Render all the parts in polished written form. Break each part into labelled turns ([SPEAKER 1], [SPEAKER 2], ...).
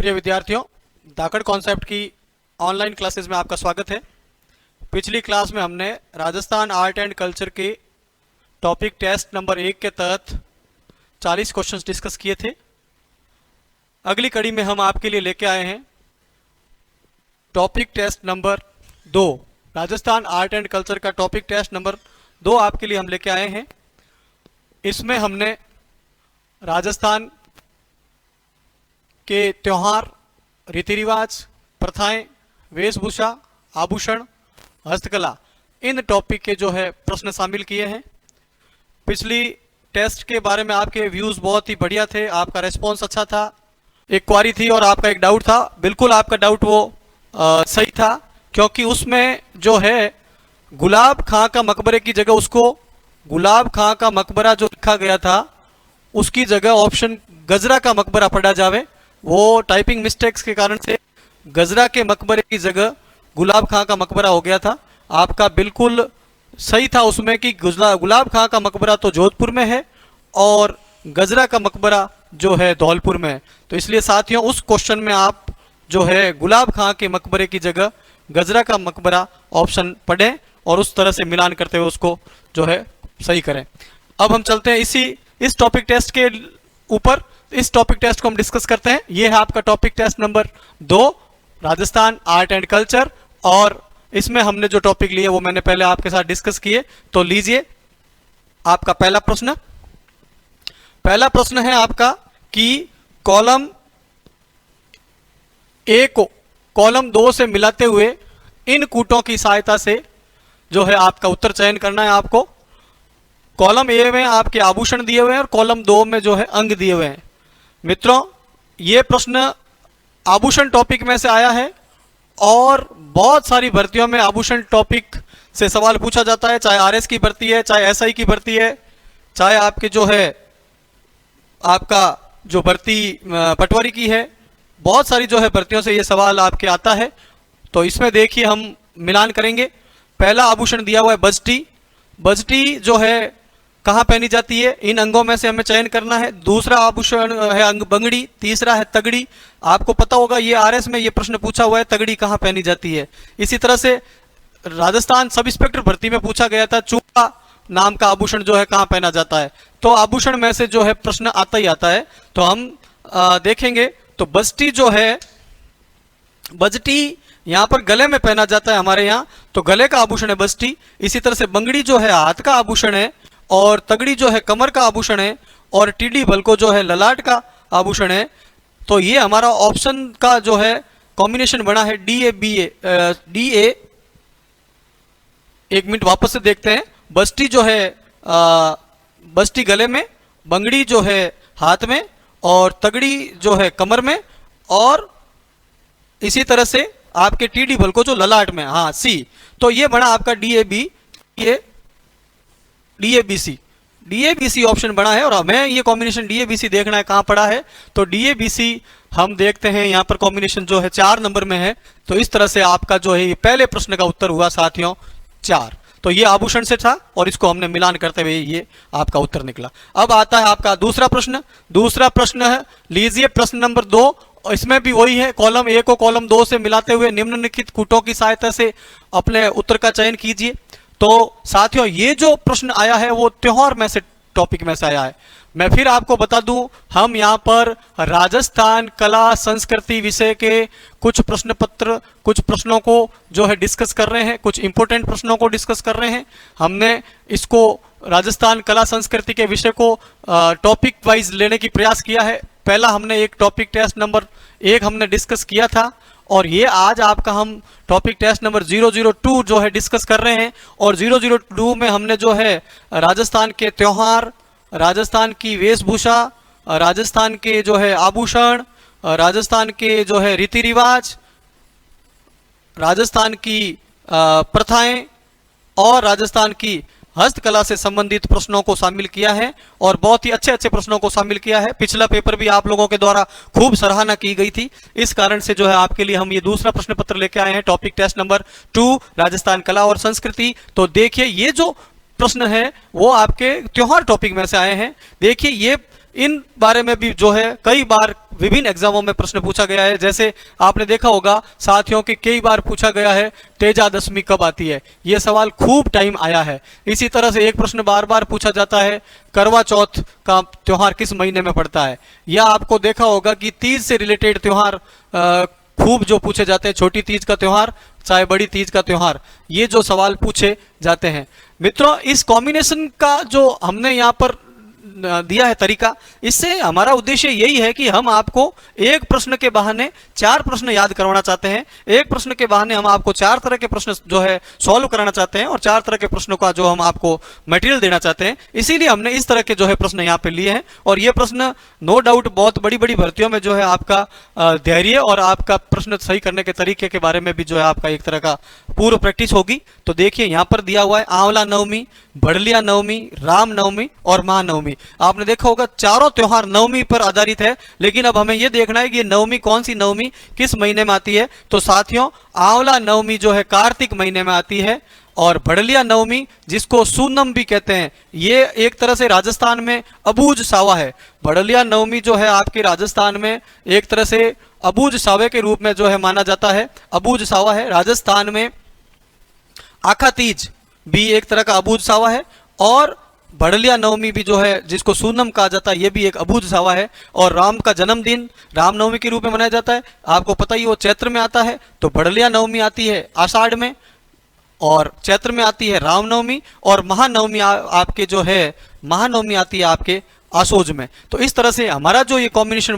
[SPEAKER 1] प्रिय विद्यार्थियों, धाकड़ कॉन्सेप्ट की ऑनलाइन क्लासेस में आपका स्वागत है। पिछली क्लास में हमने राजस्थान आर्ट एंड कल्चर के टॉपिक टेस्ट नंबर 1 के तहत 40 क्वेश्चंस डिस्कस किए थे। अगली कड़ी में हम आपके लिए लेके आए हैं topic test number 2। Rajasthan art and culture का टॉपिक टेस्ट नंबर 2 आपके लिए हम लेके आए हैं। इसमें हमने राजस्थान के त्योहार, रीति रिवाज, प्रथाएं, वेशभूषा, आभूषण, हस्तकला, इन टॉपिक के जो है प्रश्न शामिल किए हैं। पिछली टेस्ट के बारे में आपके व्यूज बहुत ही बढ़िया थे, आपका रिस्पॉन्स अच्छा था। एक क्वारी थी और आपका एक डाउट था, बिल्कुल आपका डाउट वो सही था, क्योंकि उसमें जो है गुलाब खां का मकबरे की जगह उसको गुलाब खां का मकबरा जो लिखा गया था उसकी जगह ऑप्शन गजरा का मकबरा पढ़ा जावे। वो टाइपिंग मिस्टेक्स के कारण से गजरा के मकबरे की जगह गुलाब खां का मकबरा हो गया था। आपका बिल्कुल सही था उसमें कि गुलाब खां का मकबरा तो जोधपुर में है और गजरा का मकबरा जो है धौलपुर में है। तो इसलिए साथियों उस क्वेश्चन में आप जो है गुलाब खां के मकबरे की जगह गजरा का मकबरा ऑप्शन पढ़ें और उस तरह से मिलान करते हुए उसको जो है सही करें। अब हम चलते हैं इस टॉपिक टेस्ट के ऊपर। इस टॉपिक टेस्ट को हम डिस्कस करते हैं। ये है आपका topic test number 2, Rajasthan art and culture, और इसमें हमने जो टॉपिक लिए वो मैंने पहले आपके साथ डिस्कस किए। तो लीजिए आपका पहला प्रश्न है आपका कि कॉलम ए को कॉलम 2 से मिलाते हुए इन कूटों की सहायता से जो है आपका उत्तर चयन करना है। आपको कॉलम ए में आपके आभूषण दिए हुए हैं और कॉलम 2 में जो है अंग दिए हुए हैं। मित्रों, ये प्रश्न आभूषण टॉपिक में से आया है और बहुत सारी भर्तियों में आभूषण टॉपिक से सवाल पूछा जाता है, चाहे आरएस की भर्ती है, चाहे एसआई की भर्ती है, चाहे आपके जो है आपका जो भर्ती पटवारी की है। बहुत सारी जो है भर्तियों से ये सवाल आपके आता है। तो इसमें देखिए हम मिलान करेंगे। पहला आभूषण दिया हुआ है बजटी। बजटी जो है कहाँ पहनी जाती है, इन अंगों में से हमें चयन करना है। दूसरा आभूषण है अंग बंगड़ी, तीसरा है तगड़ी। आपको पता होगा ये आरएस में ये प्रश्न पूछा हुआ है, तगड़ी कहाँ पहनी जाती है। इसी तरह से राजस्थान सब इंस्पेक्टर भर्ती में पूछा गया था, चूड़ा नाम का आभूषण जो है कहाँ पहना जाता है। तो आभूषण में से जो है प्रश्न आता ही आता है। तो हम देखेंगे तो बजटी जो है, बजटी यहाँ पर गले में पहना जाता है हमारे यहाँ, तो गले का आभूषण है बजटी। इसी तरह से बंगड़ी जो है हाथ का आभूषण है और तगड़ी जो है कमर का आभूषण है और टीडी भलको जो है ललाट का आभूषण है। तो ये हमारा ऑप्शन का जो है कॉम्बिनेशन बना है DA। एक मिनट वापस से देखते हैं। बस्ती जो है बस्ती गले में, बंगड़ी जो है हाथ में और तगड़ी जो है कमर में, और इसी तरह से आपके टीडी भलको जो ललाट में, हाँ सी। तो ये बना आपका DABC ऑप्शन बना है। और हमें ये कॉम्बिनेशन DABC देखना है कहाँ पड़ा है। तो DABC हम देखते हैं यहाँ पर कॉम्बिनेशन जो है 4 नंबर में है। तो इस तरह से आपका जो है पहले प्रश्न का उत्तर हुआ साथियों 4। तो ये आभूषण से था और इसको हमने मिलान करते हुए ये आपका उत्तर निकला। अब आता है आपका दूसरा प्रश्न है, लीजिए प्रश्न नंबर 2। इसमें भी वही है, कॉलम ए को कॉलम 2 से मिलाते हुए निम्नलिखित कूटों की सहायता से अपने उत्तर का चयन कीजिए। तो साथियों ये जो प्रश्न आया है वो त्योहार में से टॉपिक में से आया है। मैं फिर आपको बता दूं, हम यहाँ पर राजस्थान कला संस्कृति विषय के कुछ प्रश्न पत्र, कुछ प्रश्नों को जो है डिस्कस कर रहे हैं, कुछ इंपॉर्टेंट प्रश्नों को डिस्कस कर रहे हैं। हमने इसको राजस्थान कला संस्कृति के विषय को टॉपिक वाइज लेने की प्रयास किया है। पहला हमने एक टॉपिक टेस्ट नंबर 1 हमने डिस्कस किया था और ये आज आपका हम टॉपिक टेस्ट नंबर 002 जो है डिस्कस कर रहे हैं। और 002 में हमने जो है राजस्थान के त्योहार, राजस्थान की वेशभूषा, राजस्थान के जो है आभूषण, राजस्थान के जो है रीति रिवाज, राजस्थान की प्रथाएं और राजस्थान की हस्तकला से संबंधित प्रश्नों को शामिल किया है और बहुत ही अच्छे प्रश्नों को शामिल किया है। पिछला पेपर भी आप लोगों के द्वारा खूब सराहना की गई थी। इस कारण से जो है आपके लिए हम ये दूसरा प्रश्न पत्र लेके आए हैं, टॉपिक टेस्ट नंबर 2 राजस्थान कला और संस्कृति। तो देखिए ये जो प्रश्न है वो आपके त्योहार टॉपिक में से आए हैं। देखिए ये इन बारे में भी जो है कई बार विभिन्न एग्जामों में प्रश्न पूछा गया है। जैसे आपने देखा होगा साथियों कि कई बार पूछा गया है तेजा दशमी कब आती है, यह सवाल खूब टाइम आया है। इसी तरह से एक प्रश्न बार बार पूछा जाता है करवा चौथ का त्योहार किस महीने में पड़ता है। या आपको देखा होगा कि तीज से रिलेटेड त्योहार खूब जो पूछे जाते हैं, छोटी तीज का त्योहार चाहे बड़ी तीज का त्योहार, ये जो सवाल पूछे जाते हैं। मित्रों, इस कॉम्बिनेशन का जो हमने यहाँ पर दिया है तरीका, इससे हमारा उद्देश्य यही है कि हम आपको एक प्रश्न के बहाने 4 प्रश्न याद करवाना चाहते हैं। एक प्रश्न के बहाने हम आपको 4 तरह के प्रश्न जो है सॉल्व कराना चाहते हैं और 4 तरह के प्रश्नों का जो हम आपको मटेरियल देना चाहते हैं। इसीलिए हमने इस तरह के जो है प्रश्न यहाँ पे लिए हैं। और ये प्रश्न नो डाउट बहुत बड़ी बड़ी भर्तियों में जो है आपका धैर्य और आपका प्रश्न सही करने के तरीके के बारे में भी जो है आपका एक तरह का पूर्व प्रैक्टिस होगी। तो देखिए यहाँ पर दिया हुआ है आंवला नवमी, भड़लिया नवमी, राम नवमी और महानवमी। आपने देखा होगा चारों त्योहार नवमी पर आधारित है, लेकिन अब हमें यह देखना है कि ये नवमी कौन सी नवमी किस महीने में आती है। तो साथियों, आंवला नवमी जो है कार्तिक महीने में आती है और भड़लिया नवमी जिसको सूनम भी कहते हैं, ये एक तरह से राजस्थान में अबूझ सावा है। भड़लिया नवमी जो है आपके राजस्थान में एक तरह से अबूझ सावे के रूप में जो है माना जाता है, अबूझ सावा है। राजस्थान में आखा तीज भी एक तरह का अबूझ सावा है और भड़लिया नवमी भी जो है जिसको सूनम कहा जाता है, ये भी एक अबूझ सावा है। और राम का जन्मदिन रामनवमी के रूप में मनाया जाता है। आपको पता ही वो चैत्र में आता है, तो भड़लिया नवमी आती है आषाढ़ में और चैत्र में आती है रामनवमी और महानवमी आपके जो है महानवमी आती है आपके आसोज में। तो इस तरह से हमारा जो ये कॉम्बिनेशन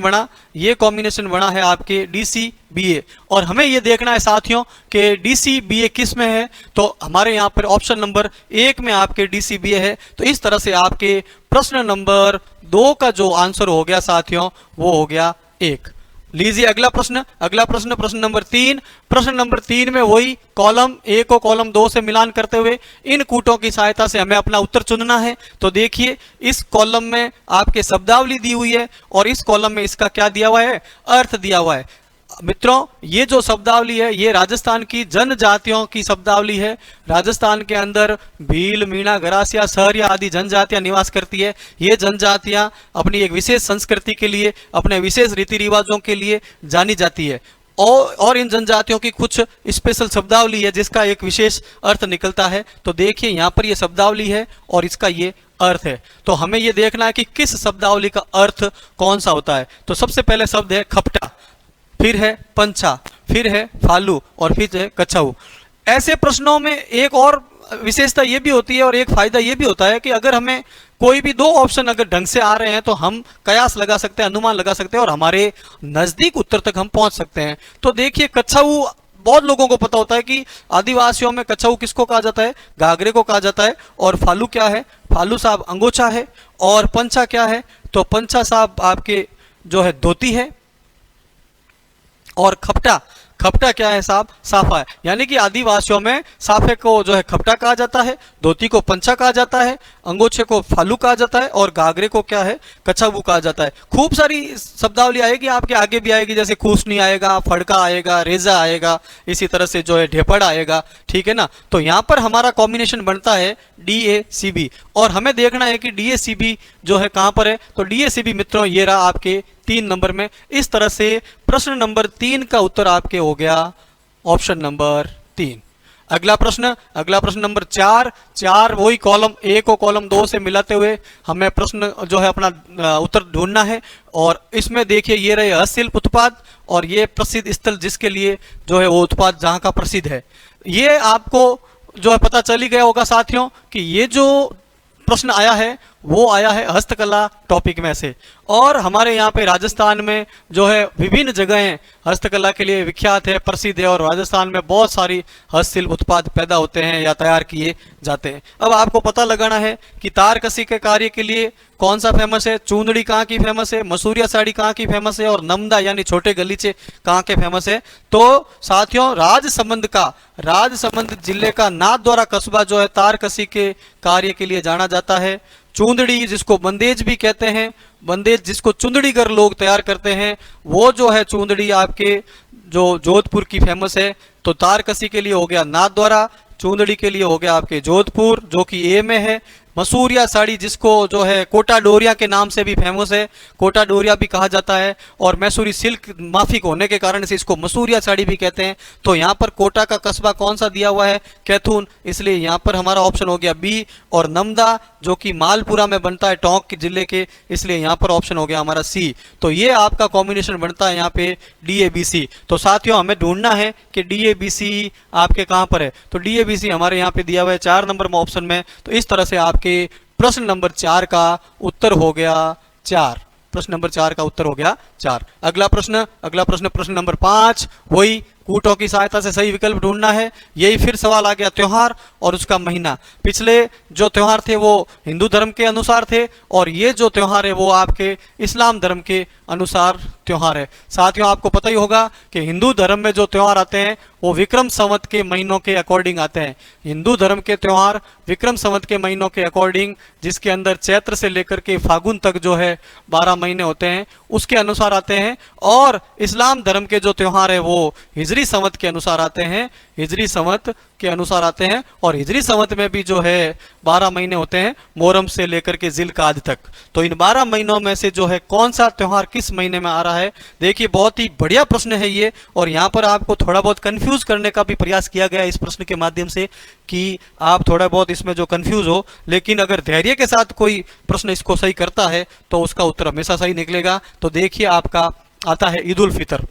[SPEAKER 1] बना है आपके DCBA। और हमें ये देखना है साथियों कि DCBA किस में है। तो हमारे यहाँ पर ऑप्शन नंबर 1 में आपके DCBA है। तो इस तरह से आपके प्रश्न नंबर 2 का जो आंसर हो गया साथियों वो हो गया 1। लीजिए अगला प्रश्न प्रश्न नंबर 3। प्रश्न नंबर 3 में वही कॉलम 1 को कॉलम 2 से मिलान करते हुए इन कूटों की सहायता से हमें अपना उत्तर चुनना है। तो देखिए इस कॉलम में आपके शब्दावली दी हुई है और इस कॉलम में इसका क्या दिया हुआ है, अर्थ दिया हुआ है। मित्रों, ये जो शब्दावली है ये राजस्थान की जनजातियों की शब्दावली है। राजस्थान के अंदर भील, मीणा, गरासिया, सहरिया आदि जनजातियां निवास करती है। ये जनजातियां अपनी एक विशेष संस्कृति के लिए, अपने विशेष रीति रिवाजों के लिए जानी जाती है और इन जनजातियों की कुछ स्पेशल शब्दावली है जिसका एक विशेष अर्थ निकलता है। तो देखिए यहाँ पर ये शब्दावली है और इसका ये अर्थ है। तो हमें ये देखना है कि किस शब्दावली का अर्थ कौन सा होता है। तो सबसे पहले शब्द है खपटा, फिर है पंचा, फिर है फालू और फिर है कछाऊ। ऐसे प्रश्नों में एक और विशेषता ये भी होती है और एक फायदा ये भी होता है कि अगर हमें कोई भी 2 ऑप्शन अगर ढंग से आ रहे हैं तो हम कयास लगा सकते हैं, अनुमान लगा सकते हैं और हमारे नजदीक उत्तर तक हम पहुंच सकते हैं। तो देखिए कछाऊ, बहुत लोगों को पता होता है कि आदिवासियों में कछाऊ किसको कहा जाता है, घाघरे को कहा जाता है। और फालू क्या है, फालू साहब अंगोछा है। और पंचा क्या है, तो पंचा साहब आपके जो है धोती है। और खपटा क्या है साहब, साफा है। यानी कि आदिवासियों में साफे को जो है खपटा कहा जाता है, धोती को पंचा कहा जाता है, अंगोछे को फालू कहा जाता है और घाघरे को क्या है, कछाऊ कहा जाता है। खूब सारी शब्दावली आएगी, आपके आगे भी आएगी, जैसे खूसनी आएगा, फड़का आएगा, रेजा आएगा, इसी तरह से जो है ढेपड़ आएगा, ठीक है ना। तो यहाँ पर हमारा कॉम्बिनेशन बनता है DACB और हमें देखना है कि DACB जो है कहाँ पर है। तो DACB मित्रों ये रहा आपके 3 नंबर में। इस तरह से प्रश्न नंबर 3 का उत्तर आपके हो गया ऑप्शन नंबर 3। अगला प्रश्न नंबर 4 वही कॉलम 1 को कॉलम 2 से मिलाते हुए हमें प्रश्न जो है अपना उत्तर ढूंढना है। और इसमें देखिए ये रहे हस्तशिल्प उत्पाद और ये प्रसिद्ध स्थल जिसके लिए जो है वो उत्पाद जहाँ का प्रसिद्ध है। ये आपको जो है पता चल ही गया होगा साथियों कि ये जो प्रश्न आया है वो आया है हस्तकला टॉपिक में से। और हमारे यहाँ पे राजस्थान में जो है विभिन्न जगहें हस्तकला के लिए विख्यात है, प्रसिद्ध है और राजस्थान में बहुत सारी हस्तशिल्प उत्पाद पैदा होते हैं या तैयार किए जाते हैं। अब आपको पता लगाना है कि तारकसी के कार्य के लिए कौन सा फेमस है, चूंदड़ी कहाँ की फेमस है, मसूरिया साड़ी कहाँ की फेमस है और नमदा यानी छोटे गलीचे कहाँ के फेमस है। तो साथियों राजसमंद जिले का नाथद्वारा कस्बा जो है तारकसी के कार्य के लिए जाना जाता है। चूंदड़ी जिसको बंदेज भी कहते हैं, बंदेज जिसको चुंदड़ीगर लोग तैयार करते हैं, वो जो है चूंदड़ी आपके जो जोधपुर की फेमस है। तो तारकसी के लिए हो गया नाथद्वारा, चूंदड़ी के लिए हो गया आपके जोधपुर जो कि A में है, मसूरिया साड़ी, जिसको जो है कोटा डोरिया के नाम से भी फेमस है, कोटा डोरिया भी कहा जाता है, और मैसूरी सिल्क माफिक होने के कारण से इसको मसूरिया साड़ी भी कहते हैं। तो यहाँ पर कोटा का कस्बा कौन सा दिया हुआ है? कैथून, इसलिए यहाँ पर हमारा ऑप्शन हो गया बी। और नमदा जो कि मालपुरा में बनता है टोंक जिले के, इसलिए यहाँ पर ऑप्शन हो गया हमारा सी। तो ये आपका कॉम्बिनेशन बनता है यहाँ पे DABC। तो साथियों हमें ढूंढना है कि DABC आपके कहाँ पर है। तो DABC हमारे यहाँ पे दिया हुआ है 4 नंबर में ऑप्शन में। तो इस तरह से आपके प्रश्न नंबर 4 का उत्तर हो गया 4। प्रश्न नंबर 4 का उत्तर हो गया 4। अगला प्रश्न प्रश्न नंबर 5, वही कूटों की सहायता से सही विकल्प ढूंढना है। यही फिर सवाल आ गया त्योहार और उसका महीना। पिछले जो त्योहार थे वो हिंदू धर्म के अनुसार थे, और ये जो त्योहार है वो आपके इस्लाम धर्म के अनुसार त्योहार है। साथियों आपको पता ही होगा कि हिंदू धर्म में जो त्योहार आते हैं वो विक्रम संवत के महीनों के अकॉर्डिंग आते हैं। हिंदू धर्म के त्योहार विक्रम संवत के महीनों के अकॉर्डिंग, जिसके अंदर चैत्र से लेकर के फागुन तक जो है 12 महीने होते हैं, उसके अनुसार आते हैं। और इस्लाम धर्म के जो त्योहार है वो हिजरी संवत के अनुसार आते हैं, हिजरी संवत के अनुसार आते हैं। और हिजरी संवत में भी जो है 12 महीने होते हैं, मुहर्रम से लेकर के जिलकाद तक। तो इन 12 महीनों में से जो है कौन सा त्योहार किस महीने में आ रहा है? देखिए बहुत ही बढ़िया प्रश्न है ये, और यहाँ पर आपको थोड़ा बहुत कंफ्यूज करने का भी प्रयास किया गया इस प्रश्न के माध्यम से, कि आप थोड़ा बहुत इसमें जो कंफ्यूज हो, लेकिन अगर धैर्य के साथ कोई प्रश्न इसको सही करता है तो उसका उत्तर हमेशा सही निकलेगा। तो देखिए आपका आता है ईद उल फितर,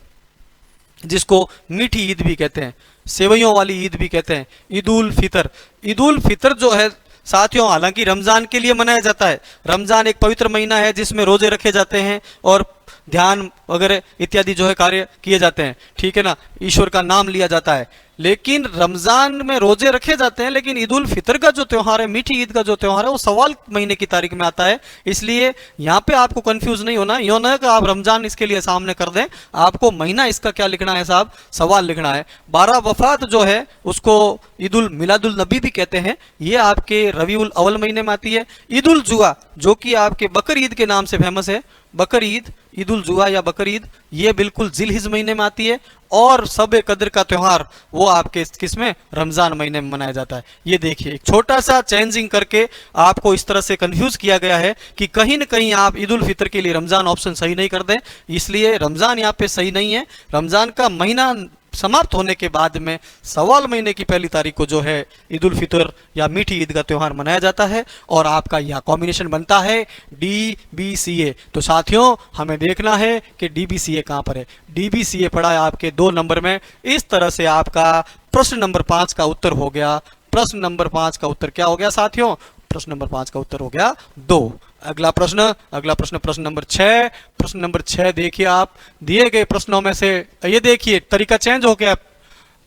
[SPEAKER 1] जिसको मीठी ईद भी कहते हैं, सेवइयों वाली ईद भी कहते हैं, ईद उल फितर। ईद उल फितर जो है साथियों हालांकि रमजान के लिए मनाया जाता है। रमजान एक पवित्र महीना है जिसमें रोजे रखे जाते हैं और ध्यान वगैरह इत्यादि जो है कार्य किए जाते हैं, ठीक है ना, ईश्वर का नाम लिया जाता है। लेकिन रमजान में रोजे रखे जाते हैं, लेकिन ईद उल फितर का जो त्योहार है, मीठी ईद का जो त्योहार है, वो सवाल महीने की तारीख में आता है। इसलिए यहाँ पे आपको कंफ्यूज नहीं होना, यो ना कि आप रमजान इसके लिए सामने कर दें, आपको महीना इसका क्या लिखना है साहब, सवाल लिखना है। 12 वफात जो है उसको ईद उल मिलादुल नबी भी कहते हैं, ये आपके रबीउल अव्वल महीने में आती है। ईद उल जुआ जो कि आपके बकर ईद के नाम से फेमस है, बकर ईद, ईद उल जुआ या बकर ईद, ये बिल्कुल जिलहिज महीने में आती है। और सब कद्र का त्योहार वो आपके किसमें, रमजान महीने में मनाया जाता है। ये देखिए एक छोटा सा चेंजिंग करके आपको इस तरह से कंफ्यूज किया गया है कि कहीं न कहीं आप ईद उल फितर के लिए रमजान ऑप्शन सही नहीं कर दें, इसलिए रमजान यहाँ पे सही नहीं है। रमजान का महीना समाप्त होने के बाद में सवाल महीने की पहली तारीख को जो है ईद उल फितर या मीठी ईद का त्योहार मनाया जाता है, और आपका यह कॉम्बिनेशन बनता है DBCA। तो साथियों हमें देखना है कि DBCA कहाँ पर है। DBCA पड़ा है आपके 2 नंबर में। इस तरह से आपका प्रश्न नंबर 5 का उत्तर हो गया। प्रश्न नंबर 5 का उत्तर क्या हो गया साथियों? प्रश्न नंबर 5 का उत्तर हो गया 2। अगला प्रश्न प्रश्न नंबर 6। प्रश्न नंबर 6 देखिए, आप दिए गए प्रश्नों में से ये देखिए तरीका चेंज हो गया,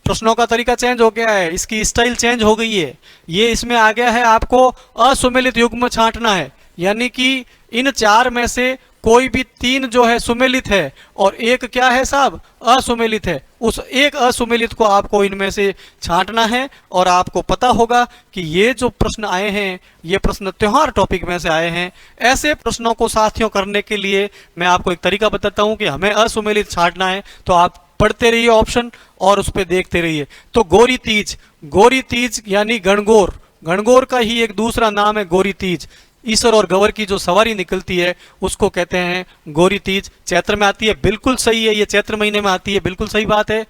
[SPEAKER 1] प्रश्नों का तरीका चेंज हो गया है, इसकी स्टाइल चेंज हो गई है। ये इसमें आ गया है आपको असुमेलित युग्म छांटना है, यानी कि इन 4 में से कोई भी 3 जो है सुमेलित है और एक क्या है साहब, असुमेलित है। उस एक असुमेलित को आपको इनमें से छांटना है, और आपको पता होगा कि ये जो प्रश्न आए हैं ये प्रश्न त्योहार टॉपिक में से आए हैं। ऐसे प्रश्नों को साथियों करने के लिए मैं आपको एक तरीका बताता हूं कि हमें असुमेलित छांटना है, तो आप पढ़ते रहिए ऑप्शन और उस पर देखते रहिए। तो गोरी तीज यानी गणगौर, गणगौर का ही एक दूसरा नाम है गोरी तीज। ईश्वर और गवर की जो सवारी निकलती है उसको कहते हैं गोरी तीज। चैत्र में आती है, बिल्कुल सही है, ये चैत्र महीने में आती है, बिल्कुल सही बात है।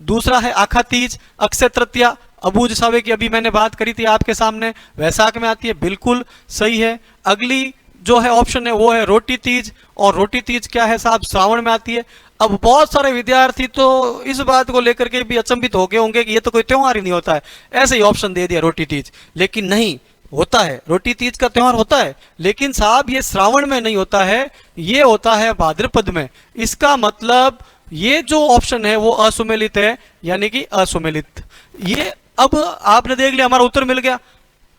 [SPEAKER 1] दूसरा है आखा तीज, अक्षय तृतीया, अबूझ सावे की अभी मैंने बात करी थी आपके सामने, वैशाख में आती है, बिल्कुल सही है। अगली जो है ऑप्शन है वो है रोटी तीज, और रोटी तीज क्या है साहब, श्रावण में आती है। अब बहुत सारे विद्यार्थी तो इस बात को लेकर के भी अचंभित हो गए होंगे कि ये तो कोई त्योहार ही नहीं होता है, ऐसे ही ऑप्शन दे दिया रोटी तीज, लेकिन नहीं होता है, रोटी तीज का त्योहार होता है, लेकिन साहब ये श्रावण में नहीं होता है, ये होता है भाद्रपद में। इसका मतलब ये जो ऑप्शन है वो असुमेलित है, यानी कि असुमेलित। ये अब आपने देख लिया, हमारा उत्तर मिल गया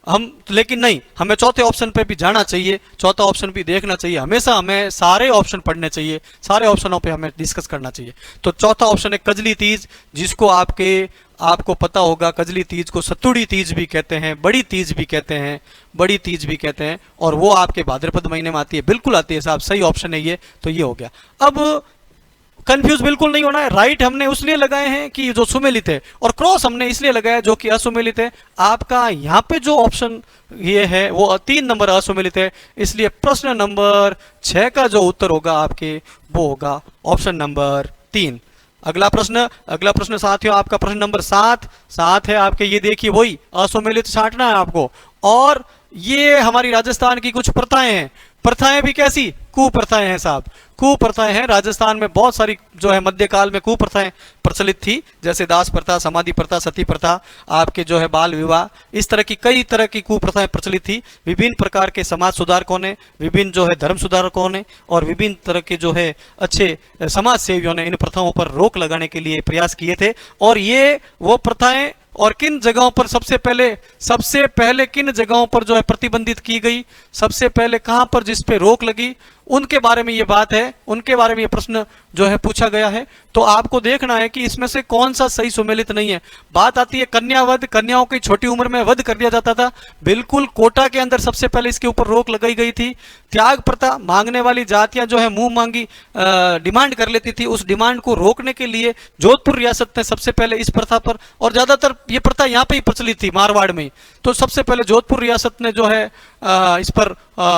[SPEAKER 1] हम, लेकिन नहीं, हमें चौथे ऑप्शन पे भी जाना चाहिए, चौथा ऑप्शन भी देखना चाहिए। हमेशा हमें सारे ऑप्शन पढ़ने चाहिए, सारे ऑप्शनों पे हमें डिस्कस करना चाहिए। तो चौथा ऑप्शन है कजली तीज, जिसको आपको पता होगा, कजली तीज को सतुड़ी तीज भी कहते हैं, बड़ी तीज भी कहते हैं, बड़ी तीज भी कहते हैं, और वो आपके भाद्रपद महीने में आती है, बिल्कुल आती है साहब, सही ऑप्शन है ये। तो ये हो गया। अब कंफ्यूज बिल्कुल नहीं होना है। राइट हमने उसलिए लगाए हैं कि जो सुमेलित है, और क्रॉस हमने इसलिए लगाया जो कि असुमेलित है। आपका यहाँ पे जो ऑप्शन ये है वो 3 नंबर असुमेलित है, इसलिए प्रश्न नंबर 6 का जो उत्तर होगा आपके वो होगा ऑप्शन नंबर 3। अगला प्रश्न साथियों आपका प्रश्न नंबर 7 है आपके। ये देखिए वही असुमेलित छांटना है आपको, और ये हमारी राजस्थान की कुछ प्रथाएं हैं। प्रथाएं भी कैसी, कुप्रथाएं हैं साहब, कुप्रथाएं हैं। राजस्थान में बहुत सारी जो है मध्यकाल में कुप्रथाएं प्रचलित थी, जैसे दास प्रथा, समाधि प्रथा, सती प्रथा, आपके जो है बाल विवाह, इस तरह की कई तरह की कुप्रथाएं प्रचलित थी। विभिन्न प्रकार के समाज सुधारकों ने, विभिन्न जो है धर्म सुधारकों ने और विभिन्न तरह के जो है अच्छे समाज सेवियों ने इन प्रथाओं पर रोक लगाने के लिए प्रयास किए थे। और ये वो प्रथाएं और किन जगहों पर सबसे पहले किन जगहों पर जो है प्रतिबंधित की गई, सबसे पहले कहां पर जिस पे रोक लगी, उनके बारे में ये बात है, उनके बारे में ये प्रश्न जो है पूछा गया है। तो आपको देखना है कि इसमें से कौन सा सही सुमेलित नहीं है। बात आती है कन्यावध, कन्याओं की छोटी उम्र में वध कर दिया जाता था, बिल्कुल कोटा के अंदर सबसे पहले इसके ऊपर रोक लगाई गई थी। त्याग प्रथा, मांगने वाली जातियां जो है मुंह मांगी डिमांड कर लेती थी, उस डिमांड को रोकने के लिए जोधपुर रियासत ने सबसे पहले इस प्रथा पर, और ज्यादातर ये प्रथा यहाँ पे ही प्रचलित थी मारवाड़ में, तो सबसे पहले जोधपुर रियासत ने जो है इस पर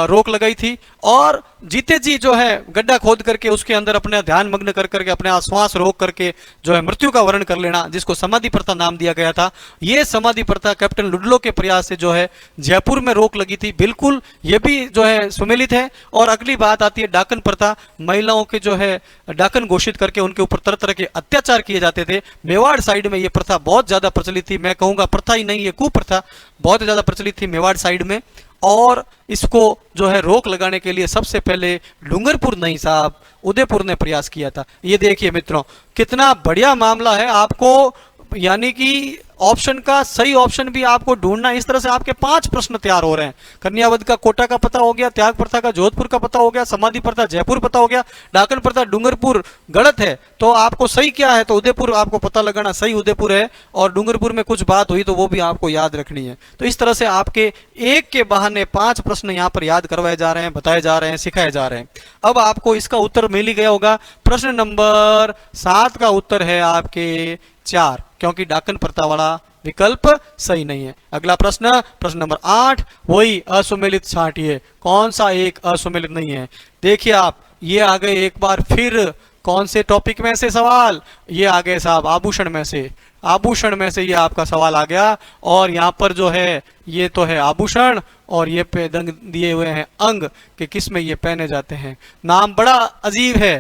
[SPEAKER 1] रोक लगाई थी। और जीते जी जो है गड्ढा खोद करके उसके अंदर अपने ध्यान मग्न कर करके अपने श्वास रोक करके जो है मृत्यु का वर्ण कर लेना, जिसको समाधि प्रथा नाम दिया गया था। ये समाधि प्रथा कैप्टन लुडलो के प्रयास से जो है जयपुर में रोक लगी थी, बिल्कुल ये भी जो है सुमेलित है। और अगली बात आती है डाकन प्रथा, महिलाओं के जो है डाकन घोषित करके उनके ऊपर तरह तरह के अत्याचार किए जाते थे। मेवाड़ साइड में ये प्रथा बहुत ज्यादा प्रचलित थी, मैं कहूंगा प्रथा ही नहीं, ये कुप्रथा बहुत ज्यादा प्रचलित थी मेवाड़ साइड में। और इसको जो है रोक लगाने के लिए सबसे पहले डूंगरपुर नहीं साहब, उदयपुर ने प्रयास किया था। ये देखिए मित्रों कितना बढ़िया मामला है, आपको यानी कि ऑप्शन का सही ऑप्शन भी आपको ढूंढना। इस तरह से आपके 5 प्रश्न तैयार हो रहे हैं। कन्यावध का कोटा का पता हो गया, त्याग प्रथा का जोधपुर का पता हो गया, समाधि प्रथा जयपुर पता हो गया, डाकन प्रथा डूंगरपुर गलत है, तो आपको सही क्या है, तो उदयपुर आपको पता लगाना, सही उदयपुर है। और डूंगरपुर में कुछ बात हुई तो वो भी आपको याद रखनी है। तो इस तरह से आपके एक के बहाने 5 प्रश्न यहाँ पर याद करवाए जा रहे हैं, बताए जा रहे हैं, सिखाए जा रहे हैं। अब आपको इसका उत्तर मिल ही गया होगा। प्रश्न नंबर 7 का उत्तर है आपके 4, क्योंकि डाकन प्रथा वाला विकल्प सही नहीं है। अगला प्रश्न नंबर 8, वही असुमेलित छांटिए, कौन सा एक असुमेलित नहीं है। देखिए आप, ये आ गए एक बार फिर कौन से टॉपिक में से सवाल, ये आ गए साहब आभूषण में से। आभूषण में से ये आपका सवाल आ गया, और यहाँ पर जो है ये तो है आभूषण, और ये पे दंग दिए हुए हैं अंग कि किस में ये पहने जाते हैं। नाम बड़ा अजीब है,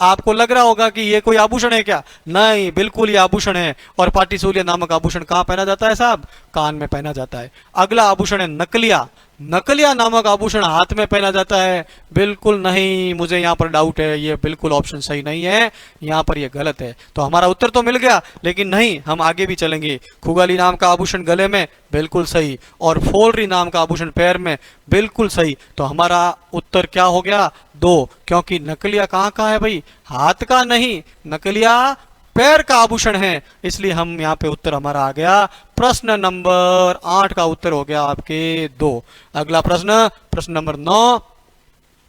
[SPEAKER 1] आपको लग रहा होगा कि ये कोई आभूषण है क्या, नहीं बिल्कुल ये आभूषण है। और पाटीसूल्य नामक आभूषण कहाँ पहना जाता है साहब, कान में पहना जाता है। अगला आभूषण है नकलिया, नकलिया नामक आभूषण हाथ में पहना जाता है, बिल्कुल नहीं, मुझे यहाँ पर डाउट है, ये बिल्कुल ऑप्शन सही नहीं है, यहाँ पर ये गलत है। तो हमारा उत्तर तो मिल गया, लेकिन नहीं, हम आगे भी चलेंगे। खुगाली नाम का आभूषण गले में, बिल्कुल सही, और फोलरी नाम का आभूषण पैर में, बिल्कुल सही। तो हमारा उत्तर क्या हो गया, 2, क्योंकि नकलिया कहाँ का है भाई, हाथ का नहीं, नकलिया पैर का आभूषण है, इसलिए हम यहाँ पे उत्तर हमारा आ गया। प्रश्न नंबर 8 का उत्तर हो गया आपके 2। अगला प्रश्न नंबर 9,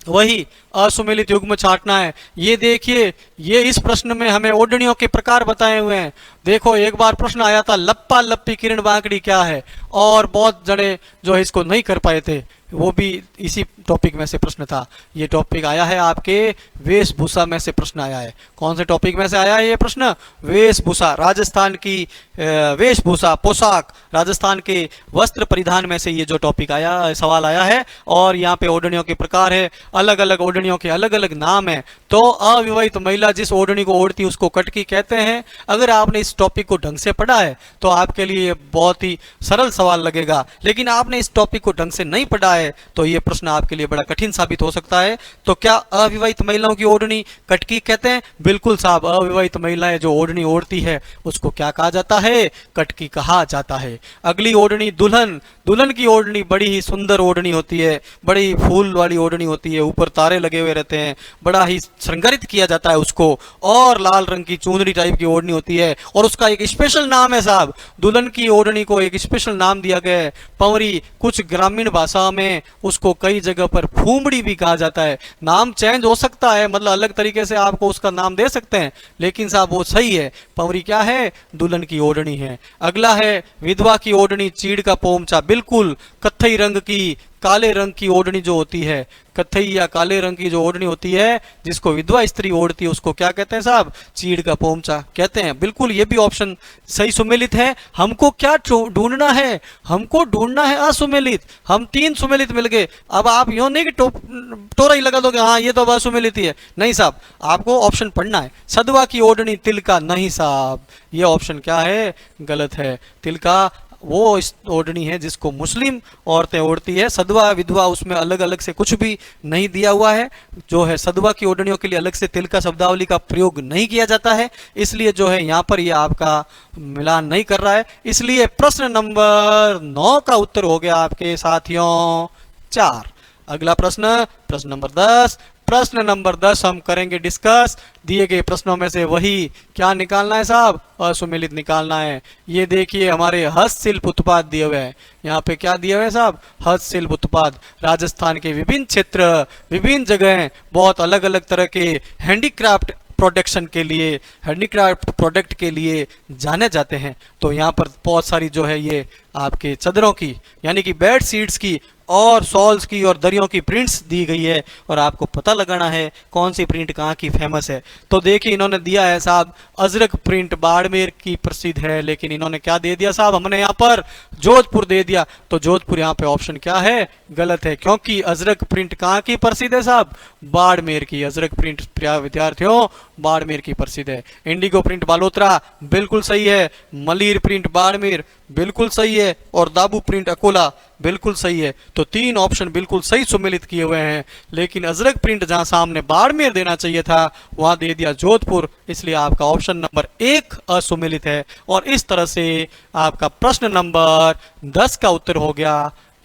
[SPEAKER 1] वही असुमेलित युग्म छांटना है। ये देखिए, ये इस प्रश्न में हमें ओढ़नियों के प्रकार बताए हुए हैं। देखो एक बार प्रश्न आया था लप्पा लप्पी किरण बांकड़ी क्या है, और बहुत जने जो है इसको नहीं कर पाए थे, वो भी इसी टॉपिक में से प्रश्न था। ये टॉपिक आया है आपके वेशभूषा में से प्रश्न आया है। कौन से टॉपिक में से आया है ये प्रश्न, वेशभूषा, राजस्थान की वेशभूषा, पोशाक, राजस्थान के वस्त्र परिधान में से ये जो टॉपिक आया, सवाल आया है। और यहाँ पे ओढ़नियों के प्रकार है, अलग अलग ओढ़नियों के अलग अलग नाम है। तो अविवाहित महिला जिस ओढ़नी को ओढ़ती है उसको कटकी कहते हैं। अगर आपने इस टॉपिक को ढंग से पढ़ा है तो आपके लिए बहुत ही सरल सवाल लगेगा, लेकिन आपने इस टॉपिक को ढंग से नहीं पढ़ा है तो ये प्रश्न आपके लिए बड़ा कठिन साबित हो सकता है। तो क्या अविवाहित महिलाओं की ओढ़नी कटकी कहते हैं, बिल्कुल साहब, अविवाहित महिलाएं जो ओढ़नी ओढ़ती है उसको क्या कहा जाता है, कटकी कहा जाता है। अगली ओढ़नी दुल्हन, दुल्हन की ओढ़नी बड़ी ही सुंदर ओढ़नी होती है, बड़ी फूल वाली ओढ़नी होती है, ऊपर तारे लगे हुए रहते हैं, बड़ा ही श्रृंगारित किया जाता है उसको, और लाल रंग की चुंदड़ी टाइप की ओढ़नी होती है, और उसका एक स्पेशल नाम है साहब, दुल्हन की ओढ़नी को एक स्पेशल नाम दिया गया है, पंवरी। कुछ ग्रामीण भाषा में उसको कई जगह जगह पर फूमड़ी भी कहा जाता है। नाम चेंज हो सकता है, मतलब अलग तरीके से आपको उसका नाम दे सकते हैं, लेकिन साहब वो सही है। पवरी क्या है? दुल्हन की ओढ़नी है। अगला है विधवा की ओढ़नी चीड़ का पोमचा, बिल्कुल। कत्थई रंग की, काले रंग की ओढ़नी जो होती है, कत्थई या काले रंग की जो ओढ़नी होती है जिसको विधवा स्त्री ओढ़ती है, उसको क्या कहते हैं साहब? चीड़ का पोमचा कहते हैं। बिल्कुल, ये भी ऑप्शन सही सुमेलित है। हमको क्या ढूंढना है? हमको ढूंढना है असुमेलित। हम 3 सुमेलित मिल गए। अब आप यूं नहीं कि टोरा ही लगा दोगे हाँ ये तो अब असुमेलित ही है, नहीं साहब, आपको ऑप्शन पढ़ना है। सदवा की ओढ़नी तिलका, नहीं साहब, ये ऑप्शन क्या है? गलत है। तिलका वो इस ओढ़नी है जिसको मुस्लिम औरतें ओढ़ती है। सदवा विधवा उसमें अलग अलग से कुछ भी नहीं दिया हुआ है। जो है सदवा की ओढ़नियों के लिए अलग से तिलका शब्दावली का प्रयोग नहीं किया जाता है, इसलिए जो है यहाँ पर ये आपका मिलान नहीं कर रहा है। इसलिए प्रश्न नंबर 9 का उत्तर हो गया आपके साथियों 4। अगला प्रश्न, प्रश्न नंबर 10। प्रश्न नंबर 10 हम करेंगे डिस्कस। दिए गए प्रश्नों में से वही क्या निकालना है साहब? असुमेलित निकालना है। ये देखिए हमारे हस्तशिल्प उत्पाद दिए हुए हैं। यहाँ पे क्या दिए हुए हैं साहब? हस्तशिल्प उत्पाद। राजस्थान के विभिन्न क्षेत्र, विभिन्न जगह बहुत अलग अलग तरह के हैंडीक्राफ्ट प्रोडक्शन के लिए, हैंडीक्राफ्ट प्रोडक्ट के लिए जाने जाते हैं। तो यहाँ पर बहुत सारी जो है ये आपके चादरों की, यानी कि बेड शीट्स की और सॉल्स की और दरियों की प्रिंट्स दी गई है, और आपको पता लगाना है कौन सी प्रिंट कहाँ की फेमस है। तो देखिए इन्होंने दिया है साहब अजरक प्रिंट बाड़मेर की प्रसिद्ध है, लेकिन इन्होंने क्या दे दिया साहब? हमने यहाँ पर जोधपुर दे दिया। तो जोधपुर यहाँ पे ऑप्शन क्या है? गलत है, क्योंकि अजरक प्रिंट कहाँ की प्रसिद्ध है साहब? बाड़मेर की। अजरक प्रिंट विद्यार्थियों बाड़मेर की प्रसिद्ध है। इंडिगो प्रिंट बालोतरा, बिल्कुल सही है। मलिर प्रिंट बाड़मेर, बिल्कुल सही है। और दाबू प्रिंट अकोला, बिल्कुल सही है। तो 3 ऑप्शन बिल्कुल सही सुमेलित किए हुए हैं, लेकिन अजरक प्रिंट जहां सामने बाड़मेर देना चाहिए था वहां दे दिया जोधपुर, इसलिए आपका ऑप्शन नंबर 1 असुमेलित है। और इस तरह से आपका प्रश्न नंबर 10 का उत्तर हो गया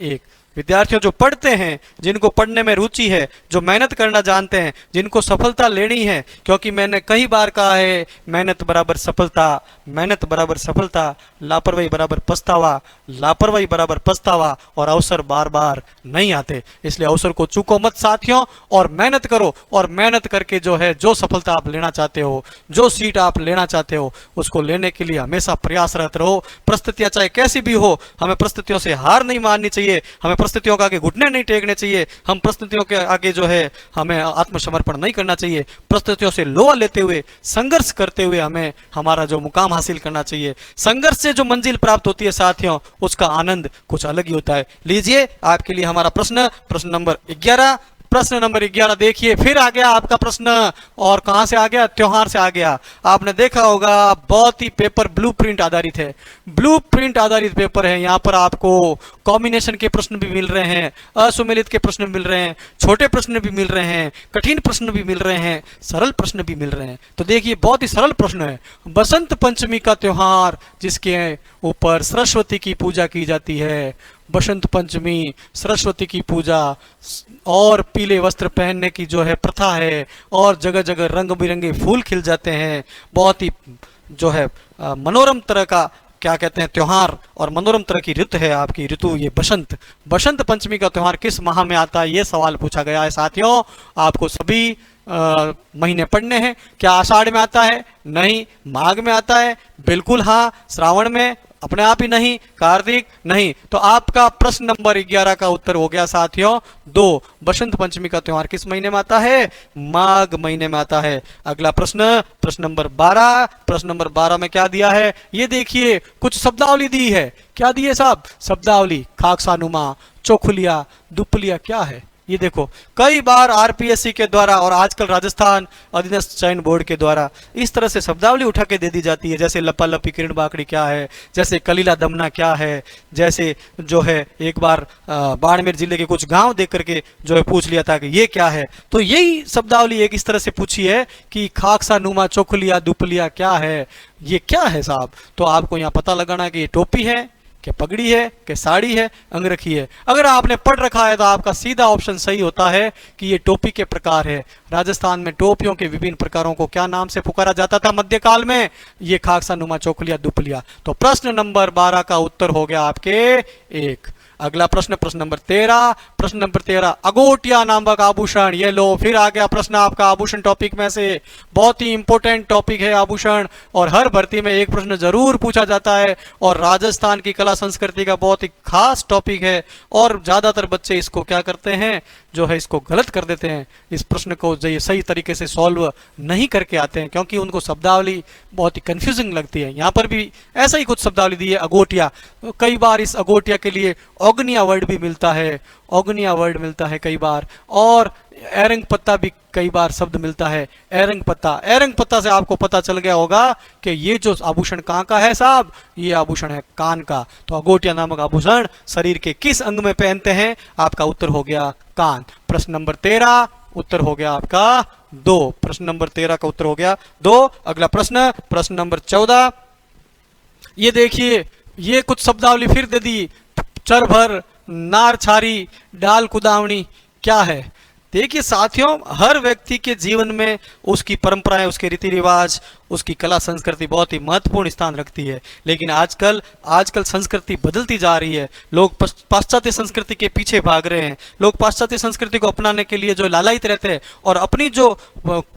[SPEAKER 1] 1। विद्यार्थियों जो पढ़ते हैं, जिनको पढ़ने में रुचि है, जो मेहनत करना जानते हैं, जिनको सफलता लेनी है, क्योंकि मैंने कई बार कहा है मेहनत बराबर सफलता, मेहनत बराबर सफलता, लापरवाही बराबर पछतावा, लापरवाही बराबर पछतावा, और अवसर बार बार नहीं आते। इसलिए अवसर को चूको मत साथियों, और मेहनत करो, और मेहनत करके जो है जो सफलता आप लेना चाहते हो, जो सीट आप लेना चाहते हो, उसको लेने के लिए हमेशा प्रयासरत रहो। परिस्थितियां चाहे कैसी भी हो, हमें परिस्थितियों से हार नहीं माननी चाहिए, हमें परिस्थितियों के आगे घुटने नहीं टेकने चाहिए, हम परिस्थितियों के आगे जो है हमें आत्मसमर्पण नहीं करना चाहिए। परिस्थितियों से लोहा लेते हुए, संघर्ष करते हुए हमें हमारा जो मुकाम हासिल करना चाहिए। संघर्ष से जो मंजिल प्राप्त होती है साथियों, उसका आनंद कुछ अलग ही होता है। लीजिए आपके लिए हमारा प्रश्न, प्रश्न नंबर 11। प्रश्न नंबर 11 देखिए, फिर आ गया आपका प्रश्न, और कहां से आ गया? त्योहार से आ गया। आपने देखा होगा बहुत ही पेपर ब्लूप्रिंट आधारित है, ब्लूप्रिंट आधारित पेपर है। यहाँ पर आपको कॉम्बिनेशन के प्रश्न भी मिल रहे हैं, असुमेलित के प्रश्न मिल रहे हैं, छोटे प्रश्न भी मिल रहे हैं, कठिन प्रश्न भी मिल रहे हैं, सरल प्रश्न भी मिल रहे हैं। तो देखिए बहुत ही सरल प्रश्न है। बसंत पंचमी का त्योहार जिसके ऊपर सरस्वती की पूजा की जाती है, बसंत पंचमी, सरस्वती की पूजा, और पीले वस्त्र पहनने की जो है प्रथा है, और जगह जगह रंग बिरंगे फूल खिल जाते हैं। बहुत ही जो है मनोरम तरह का क्या कहते हैं त्योहार, और मनोरम तरह की ऋतु है आपकी ऋतु ये बसंत। बसंत पंचमी का त्योहार किस माह में आता है, ये सवाल पूछा गया है साथियों। आपको सभी महीने पढ़ने हैं। क्या आषाढ़ में आता है? नहीं। माघ में आता है? बिल्कुल हाँ। श्रावण में? अपने आप ही नहीं। कार्तिक? नहीं। तो आपका प्रश्न नंबर 11 का उत्तर हो गया साथियों 2। बसंत पंचमी का त्योहार किस महीने में आता है? माघ महीने में आता है। अगला प्रश्न, प्रश्न नंबर 12। प्रश्न नंबर 12 में क्या दिया है? ये देखिए कुछ शब्दावली दी है। क्या दी है साहब? शब्दावली। खाकसानुमा, चोखुलिया, दुपलिया क्या है? ये देखो कई बार आरपीएससी के द्वारा और आजकल राजस्थान अधीनस्थ चयन बोर्ड के द्वारा इस तरह से शब्दावली उठा के दे दी जाती है, जैसे लपालपी किरण बाकड़ी क्या है, जैसे कलीला दमना क्या है, जैसे जो है एक बार बाड़मेर जिले के कुछ गांव देख करके जो है पूछ लिया था कि ये क्या है। तो यही शब्दावली एक इस तरह से पूछी है कि खाकसा नुमा, चोखलिया, दुपलिया क्या है, ये क्या है साहब। तो आपको यहाँ पता लगाना कि ये टोपी है, कि पगड़ी है, कि साड़ी है, अंगरखी है। अगर आपने पढ़ रखा है तो आपका सीधा ऑप्शन सही होता है कि ये टोपी के प्रकार है। राजस्थान में टोपियों के विभिन्न प्रकारों को क्या नाम से पुकारा जाता था मध्यकाल में? ये खाकसा नुमा, चोखलिया, दुपलिया। तो प्रश्न नंबर 12 का उत्तर हो गया आपके 1। अगला प्रश्न, प्रश्न नंबर 13। प्रश्न नंबर 13, अगोटिया नामक आभूषण। ये लो, फिर आ गया प्रश्न आपका आभूषण टॉपिक में से। बहुत ही इंपॉर्टेंट टॉपिक है आभूषण, और हर भर्ती में एक प्रश्न जरूर पूछा जाता है, और राजस्थान की कला संस्कृति का बहुत ही खास टॉपिक है। और ज्यादातर बच्चे इसको क्या करते हैं, जो है इसको गलत कर देते हैं। इस प्रश्न को जो सही तरीके से सॉल्व नहीं करके आते हैं, क्योंकि उनको शब्दावली बहुत ही कंफ्यूजिंग लगती है। यहाँ पर भी ऐसा ही कुछ शब्दावली दी है, अगोटिया। कई बार इस अगोटिया के लिए ओगनिया वर्ड भी मिलता है, ओगनिया वर्ड मिलता है कई बार, और एरंग पत्ता भी कई बार शब्द मिलता है, एरंग पत्ता। एरंग पत्ता से आपको पता चल गया होगा कि ये जो आभूषण कहाँ का है साहब, ये आभूषण है कान का। तो अगोटिया नामक आभूषण शरीर के किस अंग में पहनते हैं? आपका उत्तर हो गया कान। प्रश्न नंबर 13 उत्तर हो गया आपका 2। प्रश्न नंबर 13 का उत्तर हो गया 2। अगला प्रश्न, प्रश्न नंबर 14। ये देखिए, ये कुछ शब्दावली फिर दे दी। चर भर, नार छारी, डाल कुदावनी क्या है? देखिए साथियों, हर व्यक्ति के जीवन में उसकी परंपराएं, उसके रीति रिवाज, उसकी कला संस्कृति बहुत ही महत्वपूर्ण स्थान रखती है। लेकिन आजकल संस्कृति बदलती जा रही है। लोग पाश्चात्य संस्कृति के पीछे भाग रहे हैं। लोग पाश्चात्य संस्कृति को अपनाने के लिए जो लालायित रहते हैं, और अपनी जो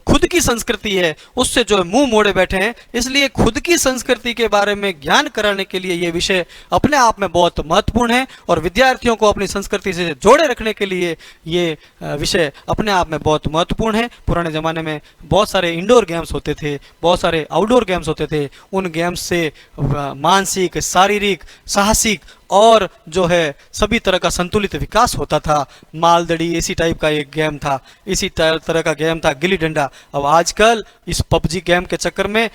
[SPEAKER 1] खुद की संस्कृति है उससे जो मुंह मोड़े बैठे हैं। इसलिए खुद की संस्कृति के बारे में ज्ञान कराने के लिए ये विषय अपने आप में बहुत महत्वपूर्ण है, और विद्यार्थियों को अपनी संस्कृति से जोड़े रखने के लिए ये विषय अपने आप में बहुत महत्वपूर्ण है। पुराने जमाने में बहुत सारे इंडोर गेम्स होते थे, बहुत सारे आउटडोर गेम्स होते थे। उन गेम्स से मानसिक, शारीरिक, साहसिक और जो है सभी तरह का संतुलित विकास होता था। मालदड़ी इसी टाइप का एक गेम था, इसी तरह का गेम था गिल्ली डंडा। अब आजकल इस पबजी गेम के चक्कर में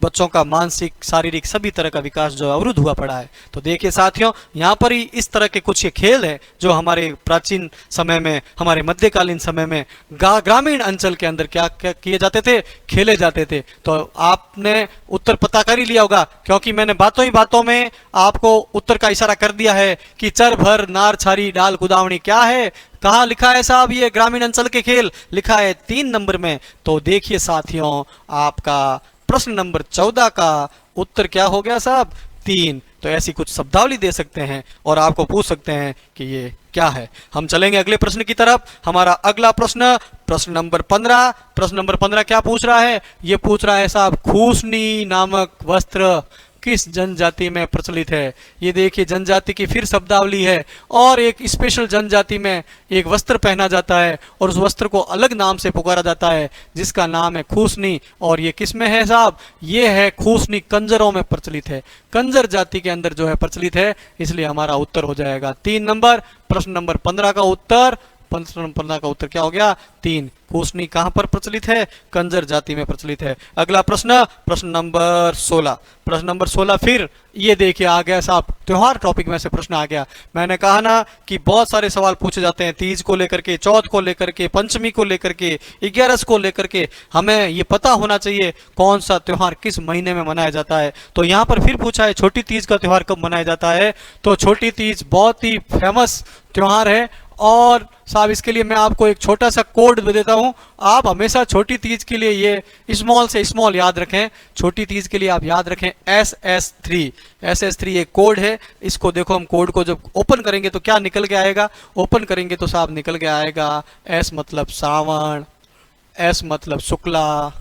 [SPEAKER 1] बच्चों का मानसिक, शारीरिक सभी तरह का विकास जो अवरुद्ध हुआ पड़ा है। तो देखिए साथियों, यहाँ पर ही इस तरह के कुछ ये खेल है जो हमारे प्राचीन समय में, हमारे मध्यकालीन समय में ग्रामीण अंचल के अंदर क्या क्या किए जाते थे, खेले जाते थे। तो आपने उत्तर पता कर ही लिया होगा, क्योंकि मैंने बातों ही बातों में आपको उत्तर का इशारा कर दिया है कि चर भर, नार छारी, डाल कुदावनी क्या है। कहाँ लिखा है साहब? ये ग्रामीण अंचल के खेल लिखा है 3 नंबर में। तो देखिए साथियों, आपका प्रश्न नंबर 14 का उत्तर क्या हो गया साहब? 3। तो ऐसी कुछ शब्दावली दे सकते हैं और आपको पूछ सकते हैं कि ये क्या है। हम चलेंगे अगले प्रश्न की तरफ। हमारा अगला प्रश्न, प्रश्न नंबर 15। प्रश्न नंबर 15 क्या पूछ रहा है? ये पूछ रहा है साहब, खूसनी नामक वस्त्र किस जनजाति में प्रचलित है? ये देखिए, जनजाति की फिर शब्दावली है, और एक स्पेशल जनजाति में एक वस्त्र पहना जाता है, और उस वस्त्र को अलग नाम से पुकारा जाता है, जिसका नाम है खूसनी। और ये किस में है साहब? ये है खूसनी कंजरों में प्रचलित है, कंजर जाति के अंदर जो है प्रचलित है। इसलिए हमारा उत्तर हो जाएगा 3 नंबर। प्रश्न नंबर 15 का उत्तर, प्रश्न नंबर 15 का उत्तर क्या हो गया? 3। खूसनी कहां पर प्रचलित है? कंजर जाति में प्रचलित है। अगला प्रश्न, प्रश्न नंबर 16। प्रश्न नंबर 16 फिर ये देखिए आ गया साहब, त्योहार टॉपिक में से प्रश्न आ गया। मैंने कहा ना कि बहुत सारे सवाल पूछे जाते हैं, तीज को लेकर के, चौथ को लेकर के, पंचमी को लेकर के, 11 को लेकर के। हमें ये पता होना चाहिए कौन सा त्योहार किस महीने में मनाया जाता है। तो यहाँ पर फिर पूछा है छोटी तीज का त्योहार कब मनाया जाता है। तो छोटी तीज बहुत ही फेमस त्योहार है, और साहब इसके लिए मैं आपको एक छोटा सा कोड दे देता हूं। आप हमेशा छोटी तीज के लिए ये स्मॉल से स्मॉल याद रखें। छोटी तीज के लिए आप याद रखें SS3। SS3 एक कोड है। इसको देखो, हम कोड को जब ओपन करेंगे तो क्या निकल के आएगा? ओपन करेंगे तो साहब निकल के आएगा S मतलब श्रावण, S मतलब शुक्ला,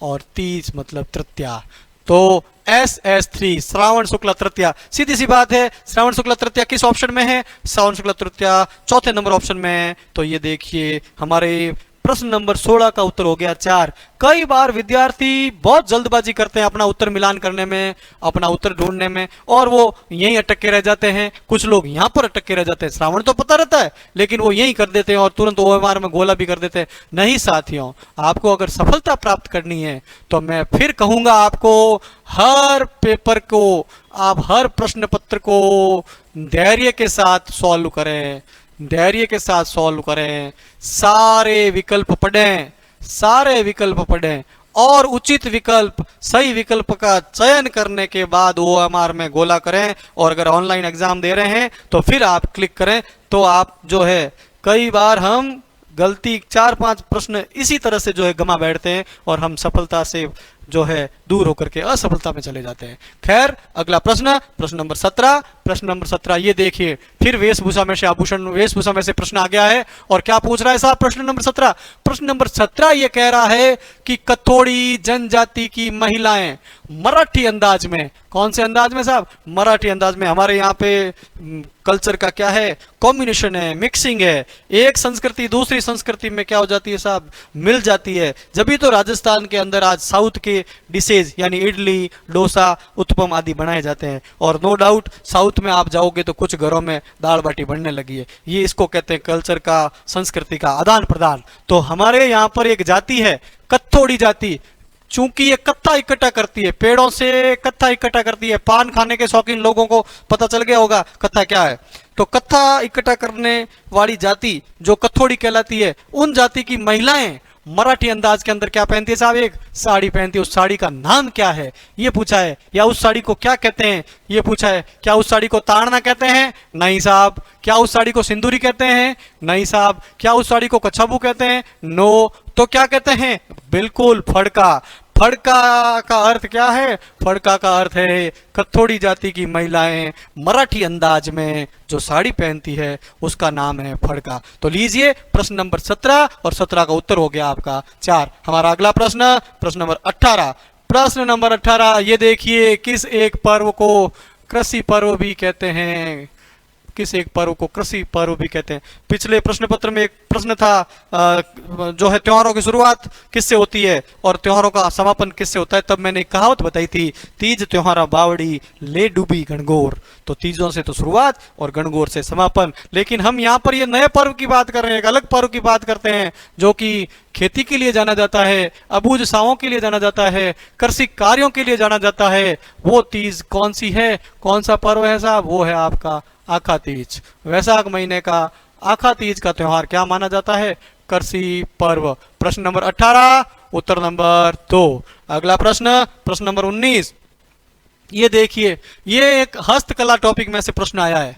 [SPEAKER 1] और तीज मतलब तृतीया। तो SS3 श्रावण शुक्ला तृतीया। सीधी सी बात है, श्रावण शुक्ला तृतीया किस ऑप्शन में है? श्रावण शुक्ला तृतीया चौथे नंबर ऑप्शन में है। तो ये देखिए हमारे प्रश्न नंबर 16 का उत्तर हो गया 4। कई बार विद्यार्थी बहुत जल्दबाजी करते हैं अपना उत्तर मिलान करने में, अपना उत्तर ढूंढने में, और वो यहीं अटक के रह जाते हैं। कुछ लोग यहाँ पर अटक के रह जाते हैं, श्रावण तो पता रहता है लेकिन वो यहीं कर देते हैं और तुरंत OMR में गोला भी कर देते हैं। नहीं साथियों, आपको अगर सफलता प्राप्त करनी है तो मैं फिर कहूंगा, आपको हर पेपर को, आप हर प्रश्न पत्र को धैर्य के साथ सॉल्व करें, धैर्य के साथ सॉल्व करें, सारे विकल्प पढ़ें, सारे विकल्प पढ़ें, और उचित विकल्प, सही विकल्प का चयन करने के बाद OMR में गोला करें। और अगर ऑनलाइन एग्जाम दे रहे हैं तो फिर आप क्लिक करें। तो आप जो है, कई बार हम गलती 4-5 प्रश्न इसी तरह से जो है गमा बैठते हैं, और हम सफलता से जो है दूर होकर के असफलता में चले जाते हैं। खैर, अगला प्रश्न, प्रश्न नंबर 17। प्रश्न नंबर 17 ये देखिए, फिर वेशभूषा में से आभूषण, वेशभूषा में से प्रश्न आ गया है। और क्या पूछ रहा है साहब प्रश्न नंबर 17? प्रश्न नंबर 17 ये कह रहा है कि कथोड़ी जनजाति की महिलाएं मराठी अंदाज में, कौन से अंदाज में साहब? मराठी अंदाज में। हमारे यहाँ पे कल्चर का क्या है, कॉम्बिनेशन है, मिक्सिंग है, एक संस्कृति दूसरी संस्कृति में क्या हो जाती है साहब, मिल जाती है। जब भी तो राजस्थान के अंदर आज साउथ के डिशेज यानी इडली, डोसा, उत्पम आदि बनाए जाते हैं। और नो डाउट साउथ में आप जाओगे तो कुछ घरों में दाल बाटी बनने लगी है। ये इसको कहते हैं कल्चर का, संस्कृति का आदान प्रदान। तो हमारे यहाँ पर एक जाति है कथोड़ी जाति, चूंकि ये कत्था इकट्ठा करती है, पेड़ों से कत्था इकट्ठा करती है। पान खाने के शौकीन लोगों को पता चल गया होगा कत्था क्या है। तो कत्था इकट्ठा करने वाली जाति जो कथोड़ी कहलाती है, उन जाति की महिलाएं मराठी अंदाज के अंदर क्या पहनती है साहब? एक साड़ी पहनती है। उस साड़ी का नाम क्या है ये पूछा है। या उस साड़ी को क्या कहते हैं ये पूछा है। क्या उस साड़ी को ताड़ना कहते हैं? नहीं साहब। क्या उस साड़ी को सिंदूरी कहते हैं? नहीं साहब। क्या उस साड़ी को कच्छाबू कहते हैं? नो। तो क्या कहते हैं? बिल्कुल फड़का। फड़का का अर्थ क्या है? फड़का का अर्थ है कथोड़ी जाति की महिलाएं मराठी अंदाज में जो साड़ी पहनती है उसका नाम है फड़का। तो लीजिए प्रश्न नंबर 17 और 17 का उत्तर हो गया आपका 4। हमारा अगला प्रश्न, प्रश्न नंबर 18। प्रश्न नंबर 18 ये देखिए, किस एक पर्व को कृषि पर्व भी कहते हैं? किस एक पर्व को कृषि पर्व भी कहते हैं? पिछले प्रश्न पत्र में एक प्रश्न था जो है त्योहारों की शुरुआत किससे होती है और त्योहारों का समापन किससे होता है। तब मैंने एक कहावत बताई थी, तीज त्योहारा बावड़ी ले डूबी गणगौर। तो तीजों से तो शुरुआत और गणगौर से समापन। लेकिन हम यहाँ पर ये नए पर्व की बात कर रहे हैं, एक अलग पर्व की बात करते हैं जो कि खेती के लिए जाना जाता है, अबूझ सावों के लिए जाना जाता है, कृषि कार्यों के लिए जाना जाता है। वो तीज कौन सी है, कौन सा पर्व है साहब? वो है आपका आखा तीज। वैशाख महीने का आखा तीज का त्योहार क्या माना जाता है? कृषि पर्व। प्रश्न नंबर 18, उत्तर नंबर 2। अगला प्रश्न, प्रश्न नंबर 19। ये देखिए, ये एक हस्तकला टॉपिक में से प्रश्न आया है।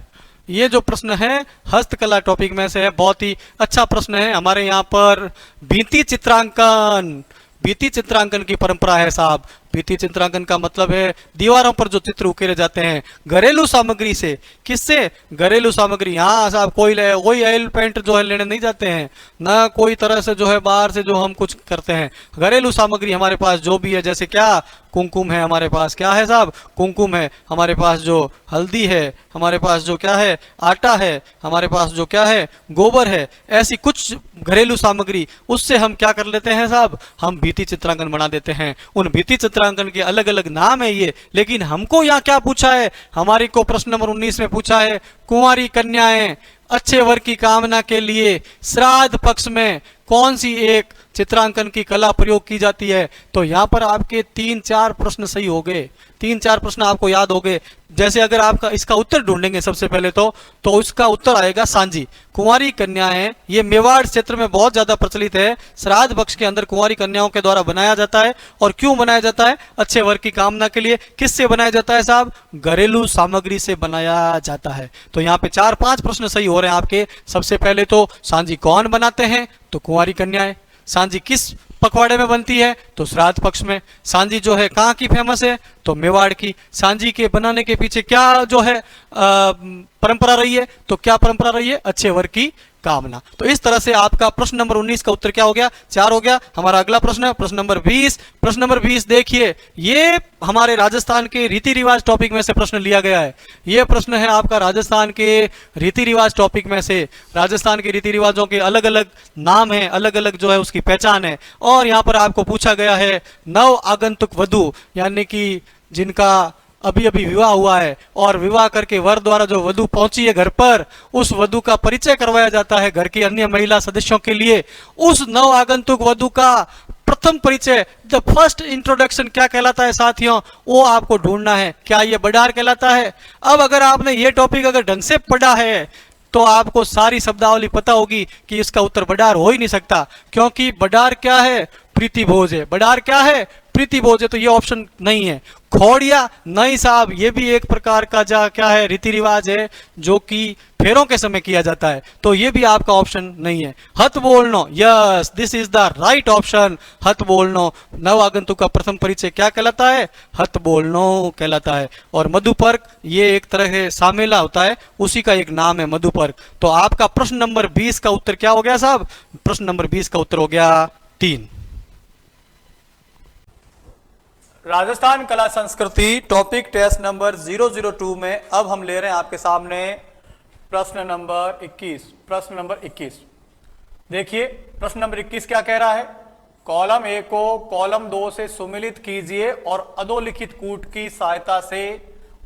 [SPEAKER 1] ये जो प्रश्न है हस्तकला टॉपिक में से है, बहुत ही अच्छा प्रश्न है। हमारे यहाँ पर भित्ति चित्रांकन, भित्ति चित्रांकन की परंपरा है साहब। भित्ति चित्रांकन का मतलब है दीवारों पर जो चित्र उकेरे जाते हैं घरेलू सामग्री से। किससे? घरेलू सामग्री। यहाँ साहब कोई ऑयल पेंट जो है लेने नहीं जाते हैं, ना कोई तरह से जो है बाहर से जो हम कुछ करते हैं। घरेलू सामग्री हमारे पास जो भी है, जैसे क्या कुमकुम है हमारे पास, क्या है साहब? कुमकुम है हमारे पास, जो हल्दी है हमारे पास, जो क्या है आटा है हमारे पास, जो क्या है गोबर है। ऐसी कुछ घरेलू सामग्री, उससे हम क्या कर लेते हैं साहब? हम भित्ति चित्रांकन बना देते हैं। उन भित्ति चित्रांकन के अलग अलग नाम है ये। लेकिन हमको यहाँ क्या पूछा है? हमारे को प्रश्न नंबर 19 में पूछा है, कुंवारी कन्याएं अच्छे वर की कामना के लिए श्राद्ध पक्ष में कौन सी एक चित्रांकन की कला प्रयोग की जाती है? तो यहाँ पर आपके 3-4 प्रश्न सही हो गए, 3-4 प्रश्न आपको याद हो गए। जैसे अगर आपका इसका उत्तर ढूंढेंगे सबसे पहले तो इसका उत्तर आएगा सांझी। कुंवारी कन्याएं ये मेवाड़ क्षेत्र में बहुत ज्यादा प्रचलित है। श्राद्ध पक्ष के अंदर कुंवारी कन्याओं के द्वारा बनाया जाता है। और क्यों बनाया जाता है? अच्छे वर की कामना के लिए। किससे बनाया जाता है साहब? घरेलू सामग्री से बनाया जाता है। तो यहाँ पे 4-5 प्रश्न सही हो रहे हैं आपके। सबसे पहले तो सांझी कौन बनाते हैं? तो कुंवारी कन्याएं। सांझी किस पखवाड़े में बनती है? तो श्राद्ध पक्ष में। सांझी जो है कहाँ की फेमस है? तो मेवाड़ की। सांझी के बनाने के पीछे क्या जो है परंपरा रही है? तो क्या परंपरा रही है? अच्छे वर की कामना। तो इस तरह से आपका प्रश्न नंबर 19 का उत्तर क्या हो गया? 4 हो गया। हमारा अगला प्रश्न, प्रश्न नंबर 20। प्रश्न नंबर 20 देखिए, ये हमारे राजस्थान के रीति रिवाज टॉपिक में से प्रश्न लिया गया है। ये प्रश्न है आपका राजस्थान के रीति रिवाज टॉपिक में से। राजस्थान के रीति रिवाजों के अलग अलग नाम है, अलग अलग जो है उसकी पहचान है। और यहाँ पर आपको पूछा गया है नव आगंतुक वधू, यानी कि जिनका अभी अभी विवाह हुआ है और विवाह करके वर द्वारा जो वधू पहुंची है घर पर, उस वधू का परिचय करवाया जाता है घर की अन्य महिला सदस्यों के लिए। उस नव आगंतुक वधू का प्रथम परिचय, द फर्स्ट इंट्रोडक्शन क्या कहलाता है साथियों? वो आपको ढूंढना है। क्या ये बडार कहलाता है? अब अगर आपने ये टॉपिक अगर ढंग से पढ़ा है तो आपको सारी शब्दावली पता होगी कि इसका उत्तर बडार हो ही नहीं सकता। क्योंकि बडार क्या है? प्रीति भोज है। बडार क्या है? स्मृति बोझ है तो ये ऑप्शन नहीं है। खोड़िया नहीं साहब, ये भी एक प्रकार का क्या है, रीति रिवाज है जो कि फेरों के समय किया जाता है, तो ये भी आपका ऑप्शन नहीं है। हथ बोलनो, yes this is the right option, हथ बोलनो। नव आगंतुक का प्रथम परिचय क्या कहलाता है? हथ बोलनो कहलाता है। और मधुपर्क ये एक तरह से सामेला होता है, उसी का एक नाम है मधुपर्क। तो आपका प्रश्न नंबर 20 का उत्तर क्या हो गया साहब? प्रश्न नंबर 20 का उत्तर हो गया 3। राजस्थान कला संस्कृति टॉपिक टेस्ट नंबर 002 में अब हम ले रहे हैं आपके सामने प्रश्न नंबर 21। प्रश्न नंबर 21 देखिए, प्रश्न नंबर 21 क्या कह रहा है? कॉलम ए को कॉलम 2 से सुमिलित कीजिए और अधोलिखित कूट की सहायता से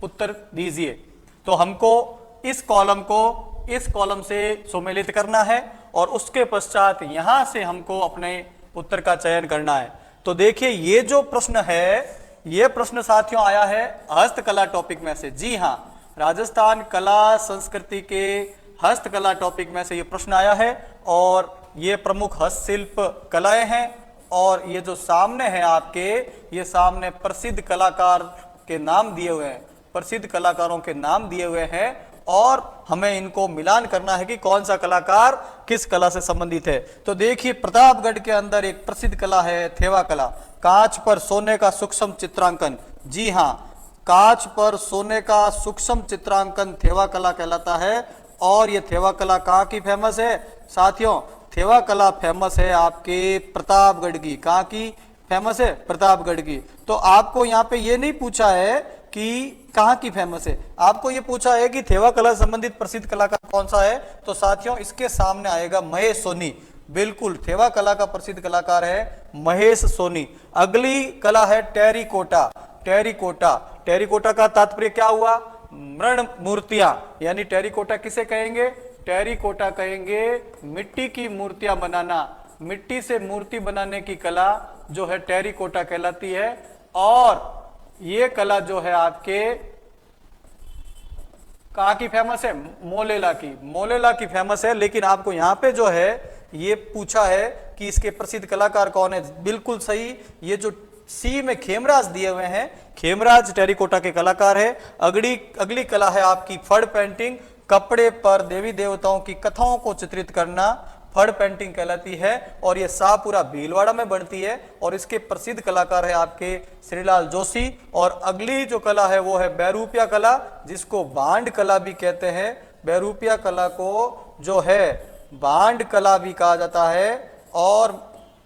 [SPEAKER 1] उत्तर दीजिए। तो हमको इस कॉलम को इस कॉलम से सुमिलित करना है और उसके पश्चात यहां से हमको अपने उत्तर का चयन करना है। तो देखिए, ये जो प्रश्न है, ये प्रश्न साथियों आया है हस्तकला टॉपिक में से। जी हां, राजस्थान कला संस्कृति के हस्तकला टॉपिक में से ये प्रश्न आया है और ये प्रमुख हस्तशिल्प कलाएं हैं। और ये जो सामने है आपके, ये सामने प्रसिद्ध कलाकार के नाम दिए हुए हैं, प्रसिद्ध कलाकारों के नाम दिए हुए हैं और हमें इनको मिलान करना है कि कौन सा कलाकार किस कला से संबंधित है। तो देखिए, प्रतापगढ़ के अंदर एक प्रसिद्ध कला है थेवा कला, कांच पर सोने का सूक्ष्म चित्रांकन। जी हां, कांच पर सोने का सूक्ष्म चित्रांकन थेवा कला कहलाता है। और ये थेवा कला कहाँ की फेमस है साथियों? थेवा कला फेमस है आपके प्रतापगढ़ की। कहाँ की फेमस है? प्रतापगढ़ की। तो आपको यहाँ पे ये नहीं पूछा है कि कहाँ की फेमस है, आपको ये पूछा है कि थेवा कला संबंधित प्रसिद्ध कलाकार कौन सा है। तो साथियों, इसके सामने आएगा महेश सोनी। बिल्कुल, थेवा कला का प्रसिद्ध कलाकार है महेश सोनी। अगली कला है टेरिकोटा। टेरिकोटा, टेरिकोटा का तात्पर्य क्या हुआ? मृण मूर्तियां, यानी टेरिकोटा किसे कहेंगे? टेरिकोटा कहेंगे मिट्टी की मूर्तियां बनाना। मिट्टी से मूर्ति बनाने की कला जो है टेरिकोटा कहलाती है। और ये कला जो है आपके कहाँ की फेमस है? मोलेला की। मोलेला की फेमस है। लेकिन आपको यहाँ पे जो है ये पूछा है कि इसके प्रसिद्ध कलाकार कौन है। बिल्कुल सही, ये जो सी में खेमराज दिए हुए हैं, खेमराज टेरिकोटा के कलाकार है। अगली कला है आपकी फड़ पेंटिंग, कपड़े पर देवी देवताओं की कथाओं को चित्रित करना, फड़ पेंटिंग कहलाती है। और ये शाहपुरा भीलवाड़ा में बनती है और इसके प्रसिद्ध कलाकार है आपके श्रीलाल जोशी। और अगली जो कला है वो है बैरूपिया कला, जिसको बांड कला भी कहते हैं। बैरूपिया कला को जो है बांड कला भी कहा जाता है। और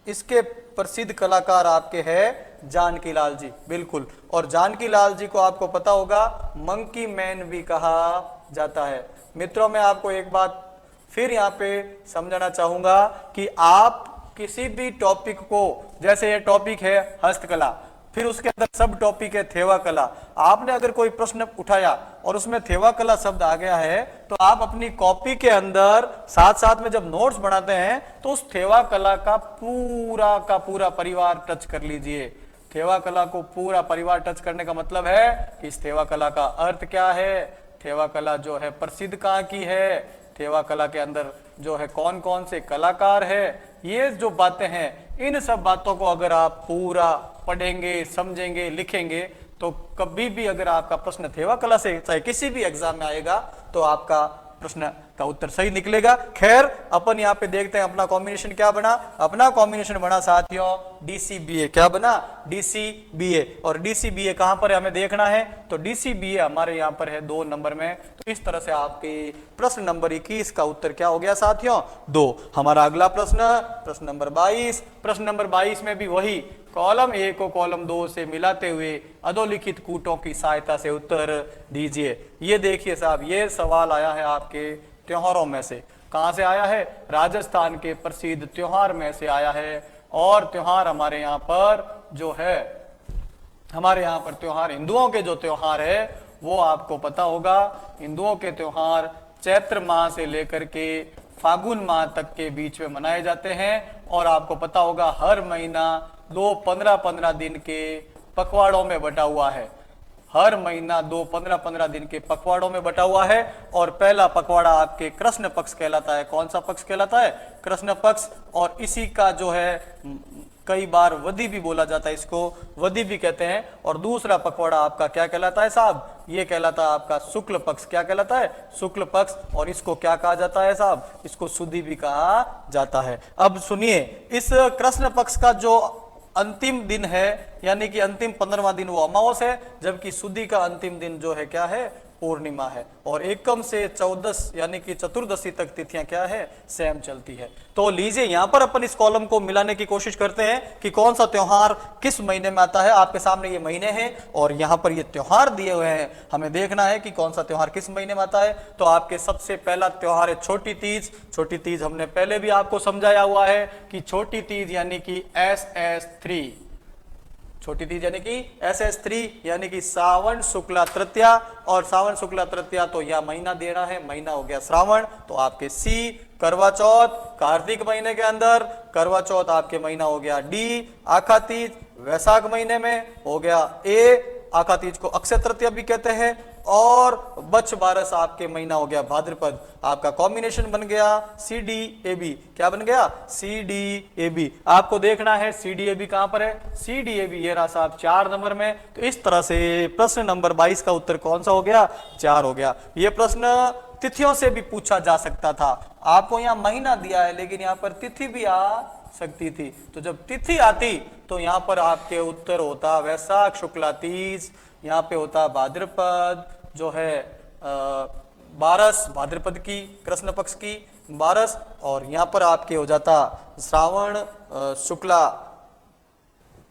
[SPEAKER 1] इसके प्रसिद्ध कलाकार आपके हैं जानकी लाल जी। बिल्कुल, और जानकी लाल जी को आपको पता होगा मंकी मैन भी कहा जाता है। मित्रों, मैं आपको एक बात फिर यहाँ पे समझाना चाहूंगा कि आप किसी भी टॉपिक को, जैसे ये टॉपिक है हस्तकला, फिर उसके अंदर सब टॉपिक है थेवा कला। आपने अगर कोई प्रश्न उठाया और उसमें थेवा कला शब्द आ गया है तो आप अपनी कॉपी के अंदर साथ साथ में जब नोट्स बनाते हैं तो उस थेवा कला का पूरा परिवार टच कर लीजिए। थेवा कला को पूरा परिवार टच करने का मतलब है कि इस थेवा कला का अर्थ क्या है, थेवा कला जो है प्रसिद्ध कहाँ की है, थेवा कला के अंदर जो है कौन कौन से कलाकार है, ये जो बातें हैं, इन सब बातों को अगर आप पूरा पढ़ेंगे, समझेंगे, लिखेंगे तो कभी भी अगर आपका प्रश्न थेवा कला से चाहे किसी भी एग्जाम में आएगा तो आपका प्रश्न का उत्तर सही निकलेगा। खैर, अपन यहाँ पे देखते हैं अपना कॉम्बिनेशन क्या बना। अपना कॉम्बिनेशन बना साथियों DCBA। क्या बना? DCBA। और DCBA कहां पर है हमें देखना है, तो DCBA हमारे यहाँ पर है 2 नंबर में। तो इस तरह से आपके प्रश्न नंबर 21 का उत्तर क्या हो गया साथियों? 2। हमारा अगला प्रश्न नंबर 22। प्रश्न नंबर 22 में भी वही कॉलम ए को कॉलम 2 से मिलाते हुए अधोलिखित कूटों की सहायता से उत्तर दीजिए। ये देखिए साहब, ये सवाल आया है आपके त्योहारों में से। कहां से आया है? राजस्थान के प्रसिद्ध त्योहार में से आया है। और त्योहार हमारे यहाँ पर जो है, हमारे यहाँ पर त्योहार, हिंदुओं के जो त्योहार है वो आपको पता होगा। हिंदुओं के त्योहार चैत्र माह से लेकर के फागुन माह तक के बीच में मनाए जाते हैं। और आपको पता होगा हर महीना 2 15-15 दिन के पखवाड़ों में बटा हुआ है। हर महीना 2 15-15 दिन के पखवाड़ों में बटा हुआ है। और पहला पखवाड़ा आपके कृष्ण पक्ष कहलाता है। कौन सा पक्ष कहलाता है? कृष्ण पक्ष। और इसी का जो है कई बार वदी भी बोला जाता है, इसको वदी भी कहते हैं। और दूसरा पखवाड़ा आपका क्या कहलाता है साहब, ये कहलाता है आपका शुक्ल पक्ष। क्या कहलाता है, शुक्ल पक्ष। और इसको क्या कहा जाता है साहब, इसको सुदी भी कहा जाता है। अब सुनिए, इस कृष्ण पक्ष का जो अंतिम दिन है, यानी कि अंतिम 15वां दिन वो अमावस है, जबकि सुदी का अंतिम दिन जो है क्या है, पूर्णिमा है। और एकम से 14 यानी कि चतुर्दशी तक तिथियां क्या है, सेम चलती है। तो लीजिए यहां पर अपन इस कॉलम को मिलाने की कोशिश करते हैं कि कौन सा त्योहार किस महीने में आता है। आपके सामने ये महीने हैं और यहां पर ये त्योहार दिए हुए हैं, हमें देखना है कि कौन सा त्योहार किस महीने में आता है। तो आपके सबसे पहला त्योहार है छोटी तीज। छोटी तीज हमने पहले भी आपको समझाया हुआ है कि छोटी तीज यानी कि SS3, छोटी तीज यानी कि SS3 यानी कि सावन शुक्ला तृतीया। और सावन शुक्ला तृतीया तो यह महीना देना है, महीना हो गया श्रावण, तो आपके C। करवा चौथ कार्तिक महीने के अंदर, करवा चौथ आपके महीना हो गया D। आखा तीज वैशाख महीने में हो गया A। आखा तीज को अक्षय तृतीया भी कहते हैं। और बच्छ बारस आपके महीना हो गया भाद्रपद। आपका कॉम्बिनेशन बन गया CDAB। क्या बन गया, CDAB। आपको देखना है CDAB कहां पर है, CDAB ये रहा साहब 4 नंबर में। तो इस तरह से प्रश्न नंबर 22 का उत्तर कौन सा हो गया, 4 हो गया। ये प्रश्न तिथियों से भी पूछा जा सकता था। आपको यहाँ महीना दिया है लेकिन यहाँ पर तिथि भी आ सकती थी। तो जब तिथि आती तो यहाँ पर आपके उत्तर होता वैशाख शुक्ला तीज, यहाँ पे होता भाद्रपद जो है बारस, भाद्रपद की कृष्ण पक्ष की बारस। और यहाँ पर आपके हो जाता श्रावण शुक्ला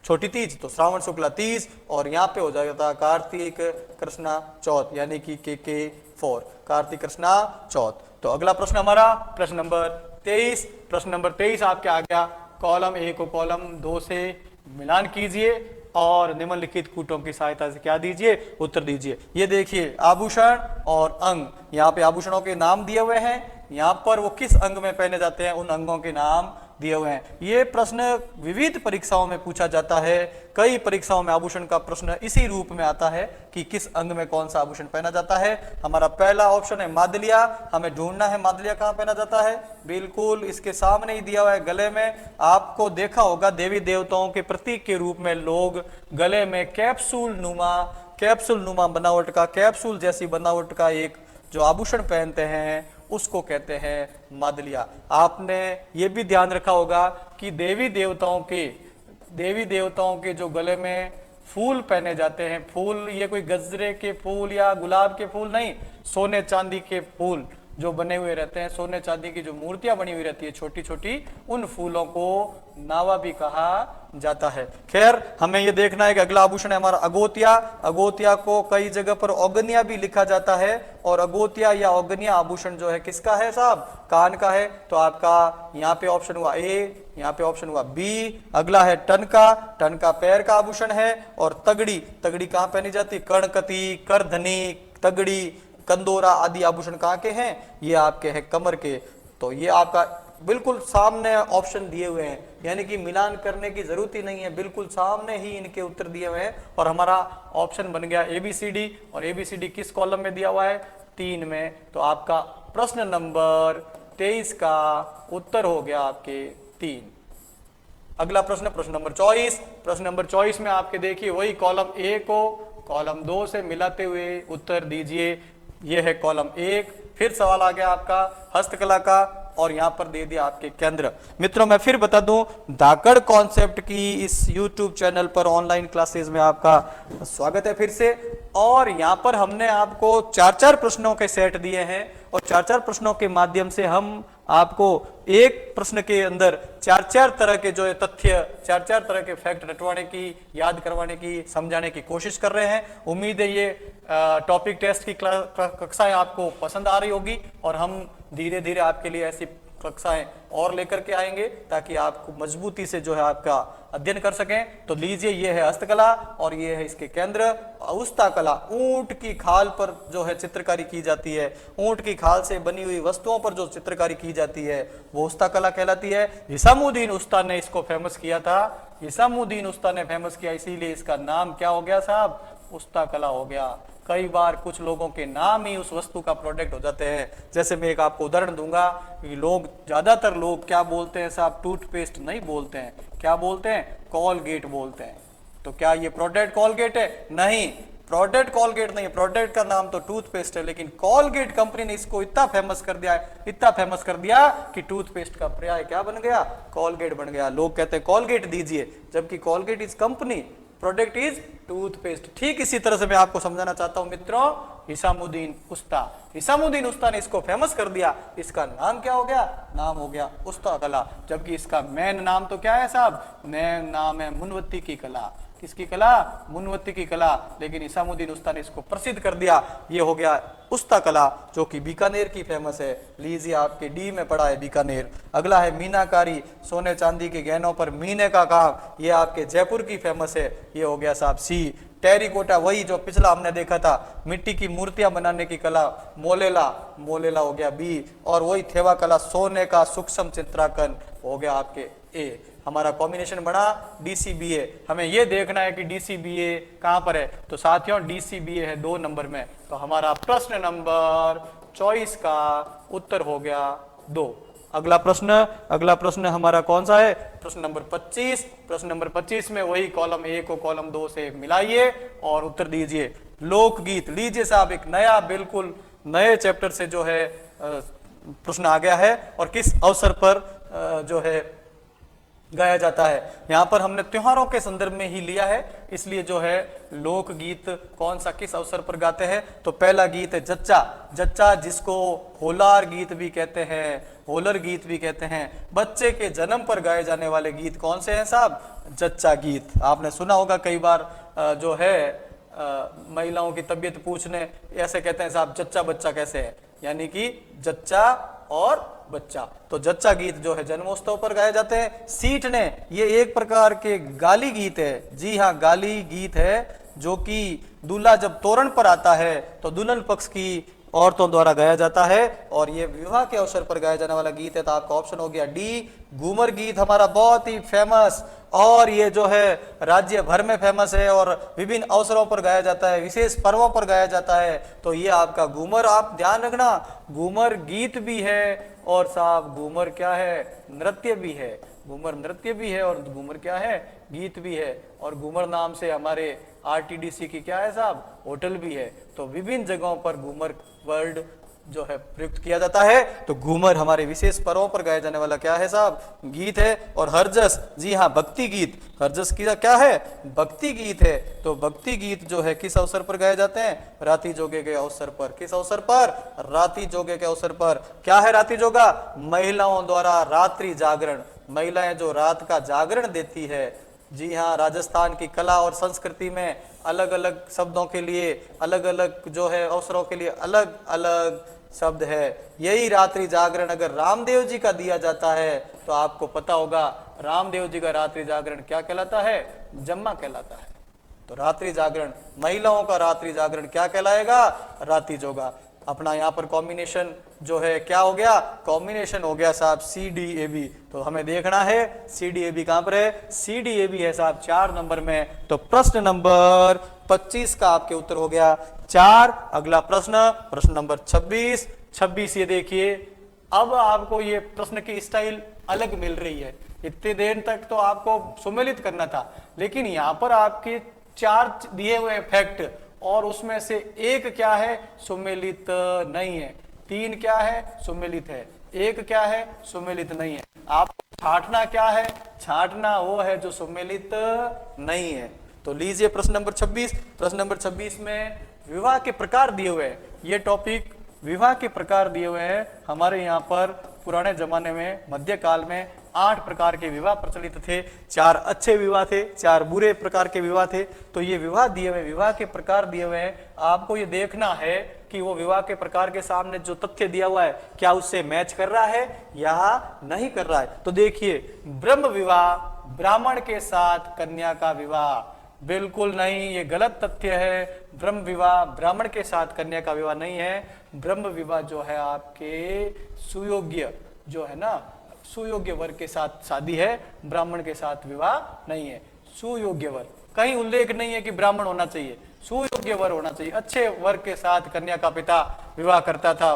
[SPEAKER 1] छोटी तीज, तो श्रावण शुक्ला तीज। और यहाँ पे हो जाता कार्तिक कृष्णा चौथ यानी कि KK4, कार्तिक कृष्णा चौथ। तो अगला प्रश्न हमारा प्रश्न नंबर 23। प्रश्न नंबर 23 आपके आ गया, कॉलम A को कॉलम 2 से मिलान कीजिए और निम्नलिखित कूटों की सहायता से क्या दीजिए, उत्तर दीजिए। ये देखिए आभूषण और अंग, यहाँ पे आभूषणों के नाम दिए हुए हैं, यहाँ पर वो किस अंग में पहने जाते हैं उन अंगों के नाम दिए हुए हैं। ये प्रश्न विविध परीक्षाओं में पूछा जाता है। कई परीक्षाओं में आभूषण का प्रश्न इसी रूप में आता है कि किस अंग में कौन सा आभूषण पहना जाता है। हमारा पहला ऑप्शन है मादलिया। हमें ढूंढना है मादलिया कहाँ पहना जाता है, बिल्कुल इसके सामने ही दिया हुआ है गले में। आपको देखा होगा देवी देवताओं के प्रतीक के रूप में लोग गले में कैप्सूल नुमा बनावट का, कैप्सूल जैसी बनावट का एक जो आभूषण पहनते हैं उसको कहते हैं मादलिया। आपने ये भी ध्यान रखा होगा कि देवी देवताओं के जो गले में फूल पहने जाते हैं, फूल ये कोई गजरे के फूल या गुलाब के फूल नहीं, सोने चांदी के फूल जो बने हुए रहते हैं, सोने चांदी की जो मूर्तियां बनी हुई रहती है छोटी छोटी, उन फूलों को नावा भी कहा जाता है। खैर हमें ये देखना है कि अगला आभूषण है हमारा अगोतिया। अगोतिया को कई जगह पर ओगनिया भी लिखा जाता है। और अगोतिया या ओगनिया आभूषण जो है किसका है साहब, कान का है। तो आपका यहाँ पे ऑप्शन हुआ A, यहाँ पे ऑप्शन हुआ B। अगला है टनका। टनका पैर का आभूषण है। और तगड़ी कहाँ पहनी जाती है, कर्णकती, करधनी, तगड़ी, कंदोरा आदि आभूषण कहाँ के हैं, ये आपके हैं कमर के। तो ये आपका बिल्कुल सामने ऑप्शन दिए हुए हैं, यानी कि मिलान करने की जरूरत ही नहीं है, बिल्कुल सामने ही इनके उत्तर दिए हुए हैं। और हमारा ऑप्शन बन गया ABCD। और ABCD किस कॉलम में दिया हुआ है, 3 में। तो आपका प्रश्न नंबर 23 का उत्तर हो गया आपके 3। अगला प्रश्न प्रश्न नंबर 24। प्रश्न नंबर 24 में आपके देखिए वही कॉलम A को कॉलम 2 से मिलाते हुए उत्तर दीजिए। यह है कॉलम 1। फिर सवाल आ गया आपका हस्तकला का और यहां पर दे दिया आपके केंद्र। मित्रों मैं फिर बता दूं, धाकड़ कॉन्सेप्ट की इस YouTube चैनल पर ऑनलाइन क्लासेस में आपका स्वागत है फिर से। और यहां पर हमने आपको 4-4 प्रश्नों के सेट दिए हैं और 4-4 प्रश्नों के माध्यम से हम आपको एक प्रश्न के अंदर 4-4 तरह के जो है तथ्य, 4-4 तरह के फैक्ट रटवाने की, याद करवाने की, समझाने की कोशिश कर रहे हैं। उम्मीद है ये टॉपिक टेस्ट की कक्षाएं आपको पसंद आ रही होगी और हम धीरे धीरे आपके लिए ऐसी कक्षाएं और लेकर के आएंगे ताकि आपको मजबूती से जो है आपका अध्ययन कर सकें। तो लीजिए ये है हस्तकला और ये है इसके केंद्र। उस्ता कला, ऊंट की खाल पर जो है चित्रकारी की जाती है, ऊंट की खाल से बनी हुई वस्तुओं पर जो चित्रकारी की जाती है वो उस्ता कला कहलाती है। हिसामुद्दीन उस्ता ने इसको फेमस किया था, हिसामुद्दीन उस्ता ने फेमस किया, इसीलिए इसका नाम क्या हो गया साहब, उस्ता कला हो गया। कई बार कुछ लोगों के नाम ही उस वस्तु का प्रोडक्ट हो जाते हैं। जैसे मैं एक आपको उदाहरण दूंगा कि ज्यादातर लोग क्या बोलते हैं साहब, टूथपेस्ट नहीं बोलते हैं, क्या बोलते हैं, कॉलगेट बोलते हैं। तो क्या ये प्रोडक्ट कॉलगेट है? नहीं, प्रोडक्ट कॉलगेट नहीं है, प्रोडक्ट का नाम तो टूथपेस्ट है, लेकिन कॉलगेट कंपनी ने इसको इतना फेमस कर दिया है, इतना फेमस कर दिया कि टूथपेस्ट का पर्याय क्या बन गया, कॉलगेट बन गया। लोग कहते हैं कॉलगेट दीजिए, जबकि Colgate is company, product is toothpaste. ठीक इसी तरह से मैं आपको समझाना चाहता हूं मित्रों, हिसामुद्दीन उस्ता, हिसामुद्दीन उस्ता ने इसको फेमस कर दिया। इसका नाम क्या हो गया? नाम हो गया उस्ता कला, जबकि इसका मेन नाम तो क्या है साहब? मेन नाम है मुनवत्ती की कला। किसकी कला? मुनवत्ती की कला। लेकिन हिसामुद्दीन उस्ता ने इसको प्रसिद्ध कर दिया। ये हो गया उस्ता कला, जो कि बीकानेर की फेमस है। लीजिए, आपके डी में पड़ा है बीकानेर। अगला है मीनाकारी, सोने चांदी के गहनों पर मीने का काम, ये आपके जयपुर की फेमस है। ये हो गया साहब सी। टेरिकोटा, वही जो पिछला हमने देखा था, मिट्टी की मूर्तियां बनाने की कला, मोलेला, मोलेला हो गया बी। और वही थेवा कला, सोने का सूक्ष्म चित्रांकन, हो गया आपके ए। हमारा कॉम्बिनेशन बना डीसीबीए। हमें यह देखना है कि डीसीबीए कहां पर है, तो साथियों डीसीबीए है 2 नंबर में। तो हमारा प्रश्न नंबर 24 का उत्तर हो गया 2। अगला प्रश्न हमारा कौन सा है? प्रश्न नंबर 25। प्रश्न नंबर 25 में वही कॉलम ए को कॉलम 2 से मिलाइए और उत्तर दीजिए। लोकगीत, लीजिए साहब, एक नया, बिल्कुल नए चैप्टर से जो है प्रश्न आ गया है, और किस अवसर पर जो है गाया जाता है। यहाँ पर हमने त्योहारों के संदर्भ में ही लिया है, इसलिए जो है लोकगीत कौन सा किस अवसर पर गाते हैं। तो पहला गीत है जच्चा, जच्चा जिसको होलार गीत भी कहते हैं, होलर गीत भी कहते हैं। बच्चे के जन्म पर गाए जाने वाले गीत कौन से हैं साहब? जच्चा गीत। आपने सुना होगा कई बार जो है महिलाओं की तबीयत पूछने ऐसे कहते हैं साहब, जच्चा बच्चा कैसे है, यानी कि जच्चा और बच्चा। तो जच्चा गीत जो है जन्मोत्सव पर गाए जाते हैं। सीटने, ये एक प्रकार के गाली गीत है। जी हाँ, गाली गीत है, जो कि दूल्हा जब तोरण पर आता है तो दुल्हन पक्ष की औरतों द्वारा गाया जाता है, और ये विवाह के अवसर पर गाया जाने वाला गीत है। तो आपका ऑप्शन हो गया डी, घूमर गीत, हमारा बहुत ही फेमस, और ये जो है राज्य भर में फेमस है और विभिन्न अवसरों पर गाया जाता है, विशेष पर्वों पर गाया जाता है। तो ये आपका घूमर, आप ध्यान रखना, घूमर गीत भी है और साहब घूमर क्या है? नृत्य भी है। घूमर नृत्य भी है और घूमर क्या है? गीत भी है। और घूमर नाम से हमारे आरटीडीसी की क्या है साहब? होटल भी है। तो विभिन्न जगहों पर घूमर वर्ड जो है प्रयुक्त किया जाता है। तो घूमर हमारे विशेष पर्वों पर गाया जाने वाला क्या है साहब? गीत है। और हरजस, जी हाँ, भक्ति गीत, हरजस की क्या है? भक्ति गीत है। तो भक्ति गीत जो है किस अवसर पर गाए जाते हैं? राती जोगे के अवसर पर। किस अवसर पर? राती जोगे के अवसर पर। क्या है राती जोगा? महिलाओं द्वारा रात्रि जागरण, महिलाएं जो रात का जागरण देती है। जी हाँ, राजस्थान की कला और संस्कृति में अलग अलग शब्दों के लिए, अलग अलग जो है अवसरों के लिए अलग अलग शब्द है। यही रात्रि जागरण अगर रामदेव जी का दिया जाता है तो आपको पता होगा रामदेव जी का रात्रि जागरण क्या कहलाता है? जम्मा कहलाता है। तो रात्रि जागरण, महिलाओं का रात्रि जागरण क्या कहलाएगा? राती जोगा। अपना यहाँ पर कॉम्बिनेशन जो है क्या हो गया? कॉम्बिनेशन हो गया साहब सी डी ए बी। तो हमें देखना है सी डी ए बी कहां पर है? सी डी ए बी है साहब 4 नंबर में। तो प्रश्न नंबर 25 का आपके उत्तर हो गया 4। अगला प्रश्न नंबर 26। ये देखिए, अब आपको ये प्रश्न की स्टाइल अलग मिल रही है। इतने देर तक तो आपको सुमेलित करना था, लेकिन यहाँ पर आपके 4 दिए हुए फैक्ट, और उसमें से एक क्या है? सुमेलित नहीं है। 3 क्या है? सुमेलित है। 1 क्या है? सुमेलित नहीं है। आपको छांटना क्या है? छांटना वो है जो सुमेलित नहीं है। तो लीजिए प्रश्न नंबर 26। प्रश्न नंबर 26 में विवाह के प्रकार दिए हुए हैं। ये टॉपिक विवाह के प्रकार दिए हुए हैं। हमारे यहाँ पर पुराने जमाने में, मध्यकाल में 8 प्रकार के विवाह प्रचलित थे। 4 अच्छे विवाह थे, 4 बुरे प्रकार के विवाह थे। तो ये विवाह दिए हुए, विवाह के प्रकार दिए हुए हैं। आपको ये देखना है कि वो विवाह के प्रकार के सामने जो तथ्य दिया हुआ है क्या उससे मैच कर रहा है या नहीं कर रहा है। तो देखिए, ब्रह्म विवाह, ब्राह्मण के साथ कन्या का विवाह, बिल्कुल नहीं, ये गलत तथ्य है। ब्रह्म विवाह ब्राह्मण के साथ कन्या का विवाह नहीं है। ब्रह्म विवाह जो है आपके सुयोग्य जो है ना, सुयोग्य वर के साथ शादी है, ब्राह्मण के साथ विवाह नहीं है। सुयोग्य वर, कहीं उल्लेख नहीं है कि ब्राह्मण होना चाहिए।
[SPEAKER 2] सुयोग्य वर होना चाहिए। अच्छे वर के साथ कन्या का पिता विवाह करता था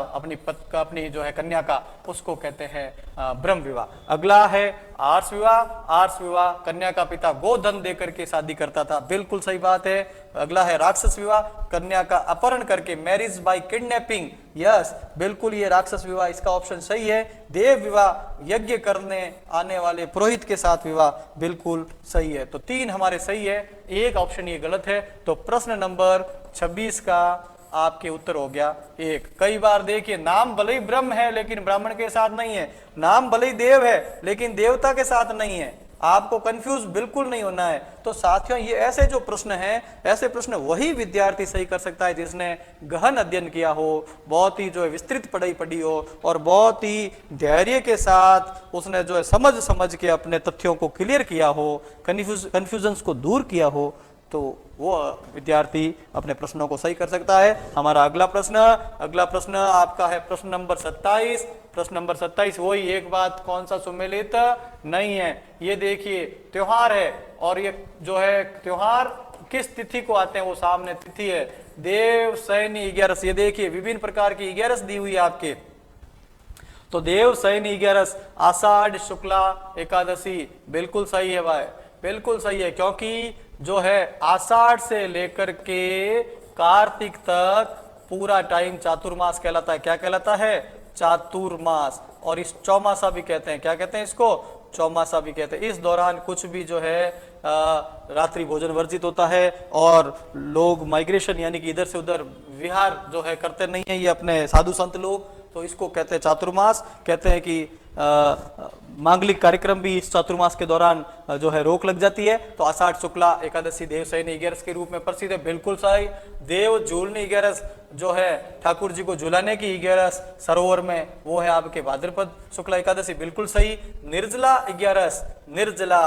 [SPEAKER 2] अपनी जो है कन्या का, उसको कहते हैं ब्रह्म विवाह। अगला है आर्ष विवाह। आर्ष विवाह कन्या का पिता गोधन देकर के शादी करता था, बिल्कुल सही बात है। अगला है राक्षस विवाह, कन्या का अपहरण करके, मैरिज बाय किडनैपिंग, यस बिल्कुल ये राक्षस विवाह, इसका ऑप्शन सही है। देव विवाह, यज्ञ करने आने वाले पुरोहित के साथ विवाह, बिल्कुल सही है। तो 3 हमारे सही है, एक ऑप्शन ये गलत है। तो प्रश्न नंबर 26 का आपके उत्तर हो गया 1। कई बार देखिए नाम भले ही ब्रह्म है लेकिन ब्राह्मण के साथ नहीं है, नाम भले ही देव है लेकिन देवता के साथ नहीं है, आपको कंफ्यूज बिल्कुल नहीं होना है। तो साथियों ये ऐसे जो प्रश्न हैं, ऐसे प्रश्न वही विद्यार्थी सही कर सकता है जिसने गहन अध्ययन किया हो, बहुत ही जो है विस्तृत पढ़ाई पढ़ी हो और बहुत ही धैर्य के साथ उसने जो है समझ के अपने तथ्यों को क्लियर किया हो, कंफ्यूजन को दूर किया हो, तो वो विद्यार्थी अपने प्रश्नों को सही कर सकता है। हमारा अगला प्रश्न आपका है प्रश्न नंबर 27। प्रश्न नंबर 27 वही एक बात, कौन सा सुमेलित नहीं है। ये देखिए त्योहार है और ये जो है त्योहार किस तिथि को आते हैं, वो सामने तिथि है देव शयनी 11। ये देखिए विभिन्न प्रकार की 11 दी हुई है आपके, तो देव शयनी 11 आषाढ़ शुक्ला एकादशी, बिल्कुल सही है भाई, बिल्कुल सही है। क्योंकि जो है आषाढ़ से लेकर के कार्तिक तक पूरा टाइम चातुर्मास कहलाता है। क्या कहलाता है? चातुर्मास। और इस चौमासा भी कहते हैं, क्या कहते हैं इसको? चौमासा भी कहते हैं। इस दौरान कुछ भी जो है रात्रि भोजन वर्जित होता है और लोग माइग्रेशन यानी कि इधर से उधर विहार जो है करते नहीं है, ये अपने साधु संत लोग, तो इसको कहते हैं चातुर्मास। कहते हैं कि मांगलिक कार्यक्रम भी इस चातुर्मास के दौरान जो है रोक लग जाती है। तो आषाढ़ शुक्ला एकादशी देव शयनी 11 के रूप में प्रसिद्ध है, बिल्कुल सही। देव झूलनी 11 जो है ठाकुर जी को झुलाने की 11 सरोवर में, वो है आपके भाद्रपद शुक्ला एकादशी, बिल्कुल सही। निर्जला 11, निर्जला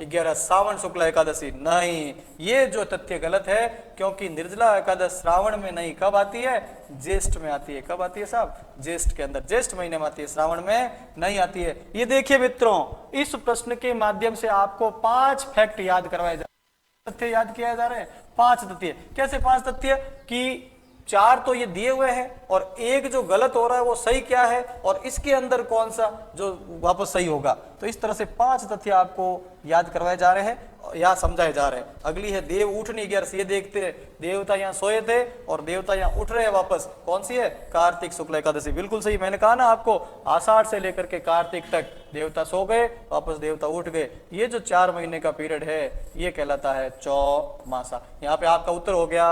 [SPEAKER 2] 11 सावन शुक्ला एकादशी, नहीं, ये जो तथ्य गलत है, क्योंकि निर्जला एकादश श्रावण में नहीं, कब आती है? ज्येष्ठ में आती है। कब आती है साहब? ज्येष्ठ के अंदर, ज्येष्ठ महीने में आती है, श्रावण में नहीं आती है। ये देखिए मित्रों, इस प्रश्न के माध्यम से आपको 5 फैक्ट याद करवाए जा रहे हैं, तथ्य याद किया जा रहे हैं, 5 तथ्य। कैसे 5 तथ्य? कि 4 तो ये दिए हुए हैं और एक जो गलत हो रहा है वो सही क्या है और इसके अंदर कौन सा जो वापस सही होगा। तो इस तरह से 5 तथ्य आपको याद करवाए जा रहे हैं या समझाए जा रहे हैं। अगली है देव उठनी 11, ये देखते हैं देवता यहाँ सोए थे और देवता यहाँ उठ रहे हैं वापस, कौन सी है? कार्तिक शुक्ल एकादशी, बिल्कुल सही। मैंने कहा ना आपको, आषाढ़ से लेकर के कार्तिक तक देवता सो गए, वापस देवता उठ गए। ये जो 4 महीने का पीरियड है ये कहलाता है चौमासा। यहाँ पे आपका उत्तर हो गया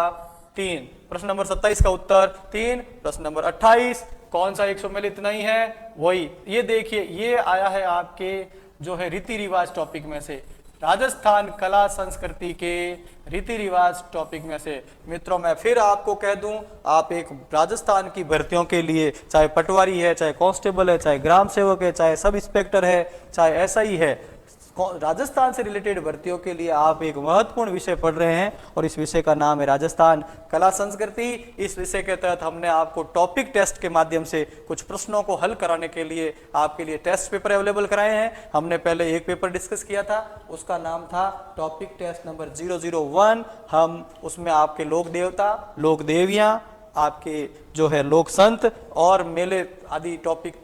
[SPEAKER 2] 3। प्रश्न नंबर 27 का उत्तर 3। प्रश्न नंबर 28 कौन सा एक सम्मिलित नहीं है? वही, ये देखिए, ये आया है आपके जो है रीति रिवाज टॉपिक में से, राजस्थान कला संस्कृति के रीति रिवाज टॉपिक में से। मित्रों मैं फिर आपको कह दूं, आप एक राजस्थान की भर्तियों के लिए, चाहे पटवारी है, चाहे कांस्टेबल है, चाहे ग्राम सेवक है, चाहे सब इंस्पेक्टर है, चाहे एसआई है, राजस्थान से रिलेटेड भर्तियों के लिए आप एक महत्वपूर्ण विषय पढ़ रहे हैं और इस विषय का नाम है राजस्थान कला संस्कृति। इस विषय के तहत हमने आपको टॉपिक टेस्ट के माध्यम से कुछ प्रश्नों को हल कराने के लिए आपके लिए टेस्ट पेपर अवेलेबल कराए हैं। हमने पहले एक पेपर डिस्कस किया था, उसका नाम था टॉपिक टेस्ट नंबर 001। हम उसमें आपके लोक देवता, लोक देवियां, आपके जो है लोक संत और मेले आदि टॉपिक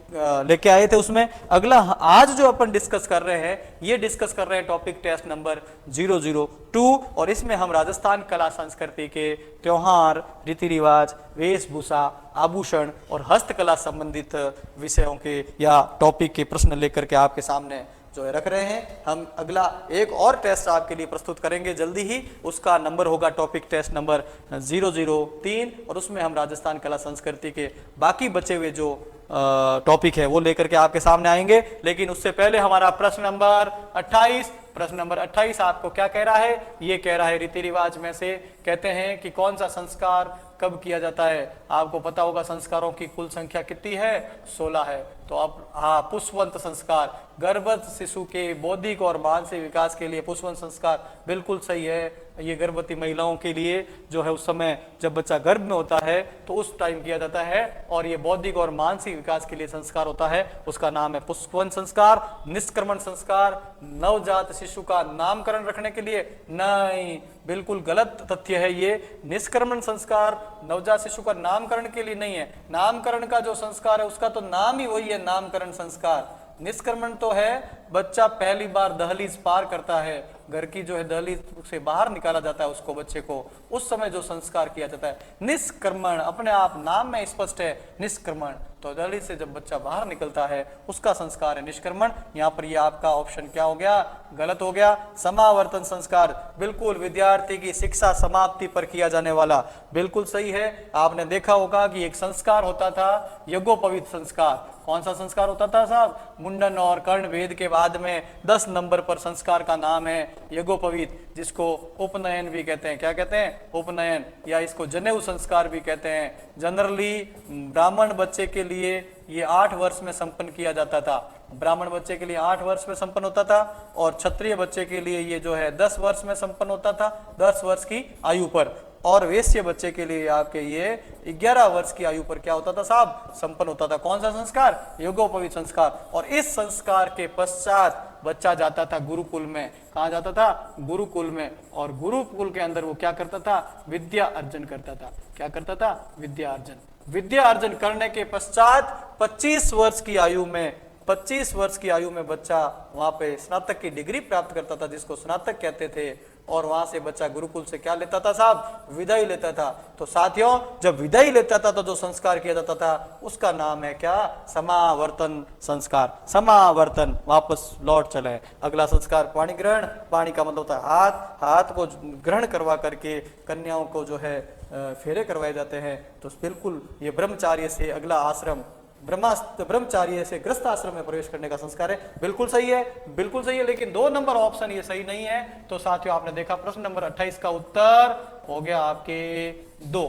[SPEAKER 2] लेके आए थे उसमें। अगला आज जो अपन डिस्कस कर रहे हैं, ये डिस्कस कर रहे हैं टॉपिक टेस्ट नंबर 002 और इसमें हम राजस्थान कला संस्कृति के त्योहार, रीति रिवाज, वेशभूषा, आभूषण और हस्तकला संबंधित विषयों के या टॉपिक के प्रश्न लेकर के आपके सामने जो है रख रहे हैं। हम अगला एक और टेस्ट आपके लिए प्रस्तुत करेंगे जल्दी ही, उसका नंबर होगा टॉपिक टेस्ट नंबर 003 और उसमें हम राजस्थान कला संस्कृति के बाकी बचे हुए जो टॉपिक है वो लेकर के आपके सामने आएंगे। लेकिन उससे पहले हमारा प्रश्न नंबर 28, प्रश्न नंबर 28 आपको क्या कह रहा है? ये कह रहा है रीति रिवाज में से कहते हैं कि कौन सा संस्कार कब किया जाता है? आपको पता होगा संस्कारों की कुल संख्या कितनी है? 16 है। तो अब हाँ, पुष्पवंत संस्कार, गर्भवत शिशु के बौद्धिक और मानसिक विकास के लिए पुष्पवंत संस्कार बिल्कुल सही है। ये गर्भवती महिलाओं के लिए जो है उस समय जब बच्चा गर्भ में होता है तो उस टाइम किया जाता है और ये बौद्धिक और मानसिक विकास के लिए संस्कार होता है, उसका नाम है पुष्पवंत संस्कार। निष्क्रमण संस्कार नवजात शिशु का नामकरण रखने के लिए? नहीं, बिल्कुल गलत तथ्य है ये। निष्क्रमण संस्कार नवजात शिशु का नामकरण के लिए नहीं है। नामकरण का जो संस्कार है उसका तो नाम ही वही है, नामकरण संस्कार। निष्क्रमण तो है बच्चा पहली बार दहलीज पार करता है, घर की जो है दहलीज से बाहर निकाला जाता है उसको, बच्चे को, उस समय जो संस्कार किया जाता है। निष्क्रमण अपने आप नाम में स्पष्ट है, निष्क्रमण तो दहलीज से जब बच्चा बाहर निकलता है उसका संस्कार है निष्क्रमण। यहाँ पर ये आपका ऑप्शन क्या हो गया? गलत हो गया। समावर्तन संस्कार बिल्कुल विद्यार्थी की शिक्षा समाप्ति पर किया जाने वाला, बिल्कुल सही है। आपने देखा होगा कि एक संस्कार होता था यज्ञोपवीत संस्कार। कौन सा संस्कार होता था साहब? मुंडन और कर्ण भेद के बाद में 10 नंबर पर संस्कार का नाम है यज्ञोपवीत, जिसको उपनयन भी कहते हैं। क्या कहते हैं? उपनयन, या इसको जनेऊ संस्कार भी कहते हैं। जनरली ब्राह्मण बच्चे के लिए ये 8 वर्ष में संपन्न किया जाता था। ब्राह्मण बच्चे के लिए 8 वर्ष में संपन्न होता था, और क्षत्रिय बच्चे के लिए ये जो है 10 वर्ष में संपन्न होता था, 10 वर्ष की आयु पर। और वैश्य बच्चे के लिए आपके ये 11 वर्ष की आयु पर क्या होता था साहब? संपन्न होता था। कौन सा संस्कार? यज्ञोपवीत संस्कार। और इस संस्कार के पश्चात बच्चा जाता था गुरुकुल में। कहाँ जाता था? गुरुकुल में। और गुरुकुल के अंदर वो क्या करता था? विद्या अर्जन करता था। क्या करता था? विद्या अर्जन। विद्या अर्जन करने के पश्चात 25 वर्ष की आयु में, 25 वर्ष की आयु में बच्चा वहां पे स्नातक की डिग्री प्राप्त करता था, जिसको स्नातक कहते थे। और वहां से बच्चा गुरुकुल से क्या लेता था साहब? विदाई लेता था। तो साथियों, जब विदाई लेता था तो जो संस्कार किया जाता था उसका नाम है क्या? समावर्तन संस्कार। समावर्तन, वापस लौट चले। अगला संस्कार पाणी ग्रहण। पाणी का मतलब होता है हाथ। हाथ को ग्रहण करवा करके कन्याओं को जो है फेरे करवाए जाते हैं। तो बिल्कुल ये ब्रह्मचार्य से अगला आश्रम, ब्रह्मचार्य से ग्रस्त आश्रम में प्रवेश करने का संस्कार है। बिल्कुल सही है, बिल्कुल सही है, लेकिन 2 नंबर ऑप्शन ये सही नहीं है। तो साथियों, आपने देखा प्रश्न नंबर 28 का उत्तर हो गया आपके 2।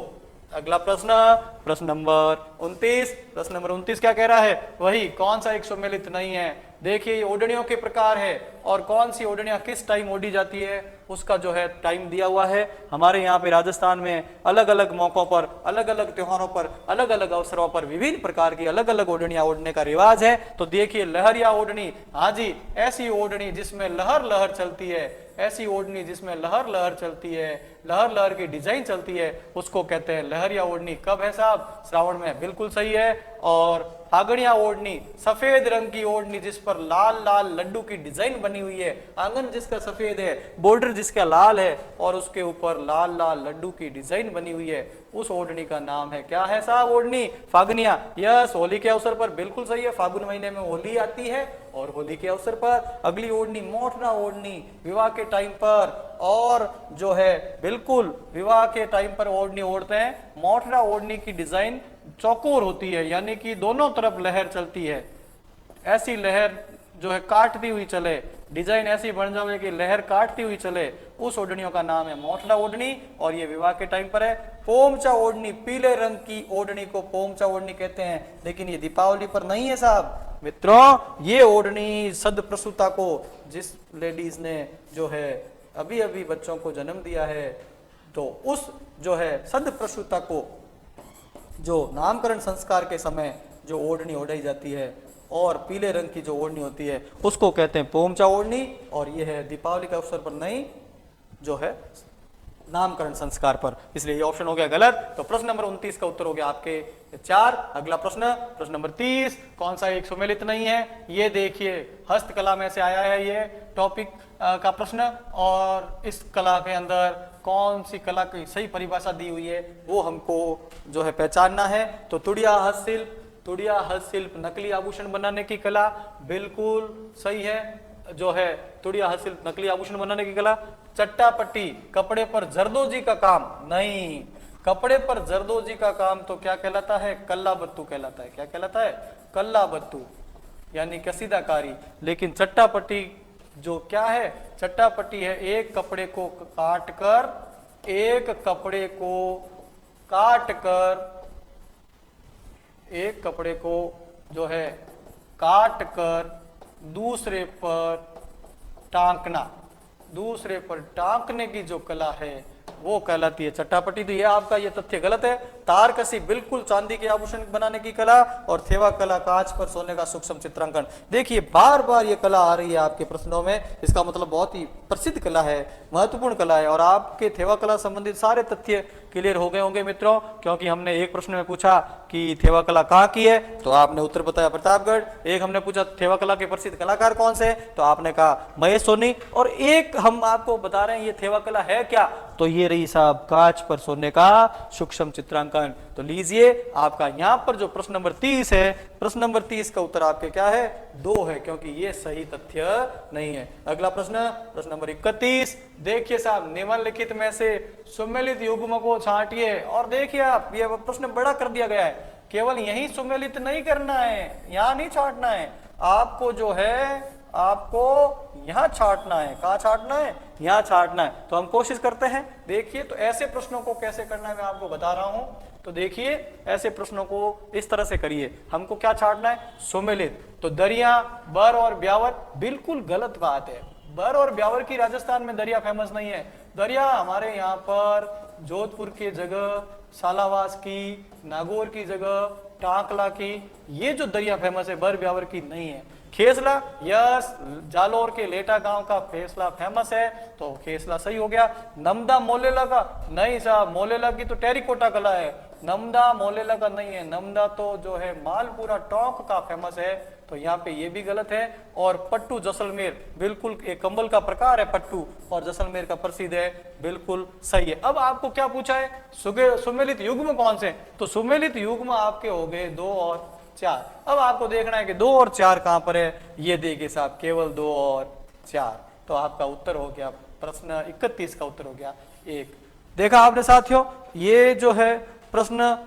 [SPEAKER 2] अगला प्रश्न, प्रश्न नंबर 29। प्रश्न नंबर 29 क्या कह रहा है? वही, कौन सा एक सम्मिलित नहीं है? देखिए, ये ओढ़नियों के प्रकार है, और कौन सी ओढ़नियां किस टाइम ओढ़ी जाती है उसका जो है टाइम दिया हुआ है। हमारे यहाँ पे राजस्थान में अलग अलग मौकों पर, अलग अलग त्योहारों पर, अलग अलग अवसरों पर विभिन्न प्रकार की अलग अलग ओढ़नियां ओढ़ने का रिवाज है। तो देखिए, लहरिया ओढ़नी, हाँ जी, ऐसी ओढ़नी जिसमें लहर लहर चलती है, ऐसी ओढ़नी जिसमें लहर लहर चलती है, लहर लहर की डिजाइन चलती है, उसको कहते हैं लहरिया ओढ़नी। कब है साहब? श्रावण में। बिल्कुल सही है। और फागणिया ओढ़नी, सफेद रंग की ओढ़नी जिस पर लाल लाल लड्डू की डिजाइन बनी हुई है, आंगन जिसका सफेद है, बॉर्डर जिसका लाल है, और उसके ऊपर लाल लाल लड्डू की डिजाइन बनी हुई है, उस ओढ़नी का नाम है क्या है साहब? ओढ़नी फागनिया। यस, होली के अवसर पर। बिल्कुल सही है, फागुन महीने में होली आती है, और होली के अवसर पर अगली ओढ़नी मोठना ओढ़नी, विवाह के टाइम पर, और जो है बिल्कुल विवाह के टाइम पर ओढ़नी ओढ़ते हैं। मोठना ओढ़नी की डिजाइन चौकोर होती है, यानी कि दोनों तरफ लहर चलती है। ऐसी लहर जो है काटती हुई चले, डिजाइन ऐसी बन जाए कि लहर काटती हुई चले, उस ओढ़नियों का नाम है मोठला ओढ़नी, और ये विवाह के टाइम पर है। पोमचा ओढ़नी, पीले रंग की ओढ़नी को पोमचा ओढ़नी कहते हैं, लेकिन ये दीपावली पर नहीं है साहब। मित्रों, ये ओढ़नी सद प्रसूता को, जिस लेडीज ने जो है अभी अभी बच्चों को जन्म दिया है, तो उस जो है सद प्रसूता को जो नामकरण संस्कार के समय जो ओढ़नी ओढ़ाई जाती है, और पीले रंग की जो ओढ़नी होती है, उसको कहते हैं पोमचा ओढ़नी। और यह है दीपावली के अवसर पर नहीं, जो है नामकरण संस्कार पर। इसलिए ये ऑप्शन हो गया गलत। तो प्रश्न नंबर 29 का उत्तर हो गया आपके 4। अगला प्रश्न, प्रश्न नंबर 30, कौन सा एक सम्मिलित नहीं है? ये देखिए, हस्तकला में से आया है ये टॉपिक का प्रश्न, और इस कला के अंदर कौन सी कला की सही परिभाषा दी हुई है वो हमको जो है पहचानना है। तो तुड़िया हस्तशिल्प, तुड़िया हस्तशिल्प नकली आभूषण बनाने की कला, बिल्कुल सही है। जो है तुड़िया हस्तशिल्प नकली आभूषण बनाने की कला। चट्टापट्टी, कपड़े पर जरदोजी का काम, नहीं, कपड़े पर जरदोजी का काम तो क्या कहलाता है? कल्ला बत्तू कहलाता है। क्या कहलाता है? कल्ला बत्तू, यानी कसीदाकारी। लेकिन चट्टापट्टी जो क्या है? चट्टापट्टी है एक कपड़े को काट कर, एक कपड़े को काट कर, एक कपड़े को जो है काट कर दूसरे पर टांकना, दूसरे पर टांकने की जो कला है वो कहलाती है चट्टापटी। तो ये आपका ये तथ्य गलत है। तार कसी बिल्कुल चांदी के आभूषण बनाने की कला, और थेवा कला कांच पर सोने का सूक्ष्म चित्रांकन। देखिए बार बार ये कला आ रही है आपके प्रश्नों में, इसका मतलब बहुत ही प्रसिद्ध कला है, महत्वपूर्ण कला है। और आपके थेवा कला संबंधित सारे तथ्य क्लियर हो गए होंगे मित्रों, क्योंकि हमने एक प्रश्न में पूछा कि थेवा कला कहाँ की है, तो आपने उत्तर बताया प्रतापगढ़। एक हमने पूछा थेवा कला के प्रसिद्ध कलाकार कौन से, तो आपने कहा महेश सोनी। और एक हम आपको बता रहे हैं ये थेवा कला है क्या, तो ये रही साहब कांच पर सोने का सूक्ष्म चित्रांकन। तो लीजिए आपका यहां पर जो प्रश्न नंबर 30 है, प्रश्न नंबर 30 का उत्तर आपके क्या है, 2 है, क्योंकि ये सही तथ्य नहीं है। अगला प्रश्न, प्रश्न नंबर 31। देखिए साहब निम्नलिखित में से सुमेलित युग्म को छांटिए। और देखिए आप ये प्रश्न बड़ा कर दिया गया है, केवल यही सुमेलित नहीं करना है, यहां नहीं छांटना है, आपको जो है आपको यहां छांटना है। कहां छांटना है, यहां छांटना है। तो हम कोशिश करते हैं। देखिए तो ऐसे प्रश्नों को कैसे करना है मैं आपको बता रहा हूं। तो देखिए ऐसे प्रश्नों को इस तरह से करिए। हमको क्या छांटना है, सुमेलित। तो दरिया, बर और ब्यावर, बिल्कुल गलत बात है। बर और ब्यावर की राजस्थान में दरिया फेमस नहीं है। दरिया हमारे यहाँ पर जोधपुर की जगह, सालावास की, नागौर की जगह, टाकला की, ये जो दरिया फेमस है, बर ब्यावर की नहीं है। खेसला, यस, जालोर के लेटा गांव का खेसला फेमस है, तो खेसला सही हो गया। नमदा मोलेला का, नहीं साहब, मोलेला की तो टेरिकोटा कला है, नमदा मोलेला का नहीं है। नमदा तो जो है मालपुरा टोंक का फेमस है, तो यहाँ पे ये भी गलत है। और पट्टू जैसलमेर, बिल्कुल एक कंबल का प्रकार है पट्टू, और जैसलमेर का प्रसिद्ध है, बिल्कुल सही है। अब आपको क्या पूछा है, सुमेलित युग्म कौन से, तो सुमेलित युग्म आपके हो गए 2 और 4। अब आपको देखना है कि 2 और 4 कहां पर है, ये देखिए साहब केवल 2 और 4। तो आपका उत्तर हो गया, प्रश्न 31 का उत्तर हो गया 1। देखा आपने साथियों, ये जो है प्रश्न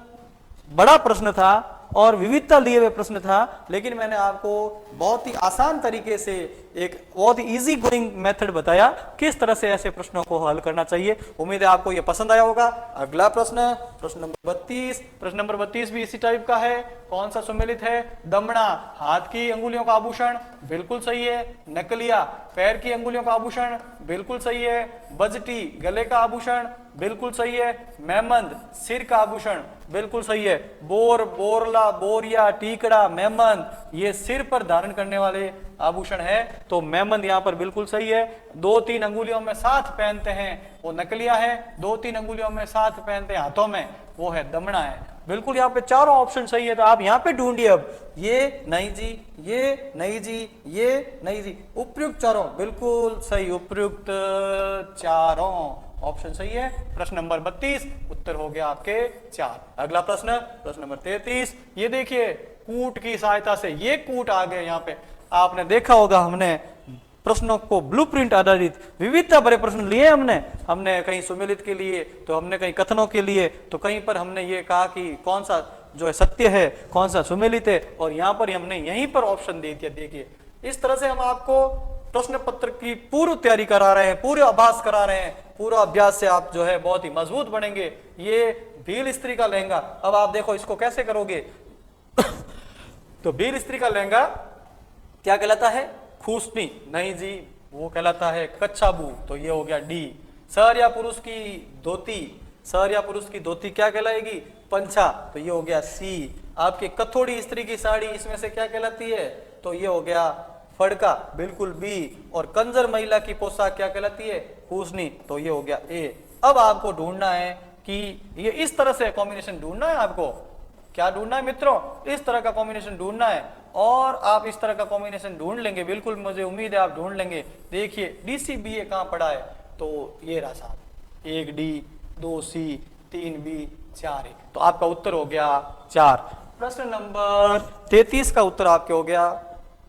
[SPEAKER 2] बड़ा प्रश्न था और विविधता लिए हुए प्रश्न था, लेकिन मैंने आपको बहुत ही आसान तरीके से एक बहुत ही इजी गोइंग मेथड बताया किस तरह से ऐसे प्रश्नों को हल करना चाहिए। उम्मीद है आपको यह पसंद आया होगा। अगला प्रश्न, प्रश्न नंबर 32। प्रश्न नंबर 32 भी इसी टाइप का है। कौन सा सुमेलित है, दमड़ा, हाथ की अंगुलियों का आभूषण, बिल्कुल सही है। नकलिया, पैर की अंगुलियों का आभूषण, बिल्कुल सही है। बजटी, गले का आभूषण, बिल्कुल सही है। मेमंद, सिर का आभूषण, बिल्कुल सही है। बोर, बोरला, बोरिया, टीकड़ा, मेमंद, ये सिर पर धारण करने वाले आभूषण है, तो मेमंद यहाँ पर बिल्कुल सही है। 2-3 अंगुलियों में साथ पहनते हैं, वो नकलिया है। 2-3 अंगुलियों में साथ पहनते हैं हाथों में, वो है दमड़ा है। बिल्कुल यहाँ पे चारों ऑप्शन सही है। तो आप यहाँ पे ढूंढिए अब, ये नहीं जी, ये नहीं जी, ये नहीं जी, उपयुक्त चारों बिल्कुल सही, उपयुक्त चारों ऑप्शन सही है। प्रश्न नंबर 32 उत्तर हो गया आपके 4। अगला प्रश्न, प्रश्न नंबर 33। ये देखिए कूट की सहायता से, ये कूट आ गए यहाँ पे, आपने देखा होगा हमने प्रश्नों को ब्लूप्रिंट आधारित विविधता भरे प्रश्न लिए हमने कहीं सुमेलित के लिए, तो हमने कहीं कथनों के लिए, तो कहीं पर हमने ये कहा कि कौन सा जो है सत्य है, कौन सा सुमेलित है, और यहाँ पर हमने यहीं पर ऑप्शन दे दिया। देखिए इस तरह से हम आपको प्रश्न पत्र की पूर्व तैयारी करा रहे हैं, पूरे अभ्यास करा रहे हैं। पूरा अभ्यास से आप जो है बहुत ही मजबूत बनेंगे। ये भील स्त्री का लहंगा, अब आप देखो इसको कैसे करोगे तो भील स्त्री का लहंगा क्या कहलाता है, खूसनी, नहीं जी, वो कहलाता है कच्छाबू, तो ये हो गया डी। सहरिया पुरुष की धोती, सहरिया पुरुष की धोती क्या कहलाएगी, पंछा, तो ये हो गया सी। आपकी कथोड़ी स्त्री की साड़ी इसमें से क्या कहलाती है, तो ये हो गया फड़का, बिल्कुल बी। और कंजर महिला की पोशाक क्या कहलाती है, खूसनी, तो ये हो गया ए। अब आपको ढूंढना है कि ये इस तरह से कॉम्बिनेशन ढूंढना है। आपको क्या ढूंढना है मित्रों, इस तरह का कॉम्बिनेशन ढूंढना है, और आप इस तरह का कॉम्बिनेशन ढूंढ लेंगे, बिल्कुल मुझे उम्मीद है आप ढूंढ लेंगे। देखिए DCBA कहाँ पड़ा है, तो ये रहा साहब, 1D, 2C, 3B, 4A, तो आपका उत्तर हो गया 4। प्रश्न नंबर 33 का उत्तर आपके हो गया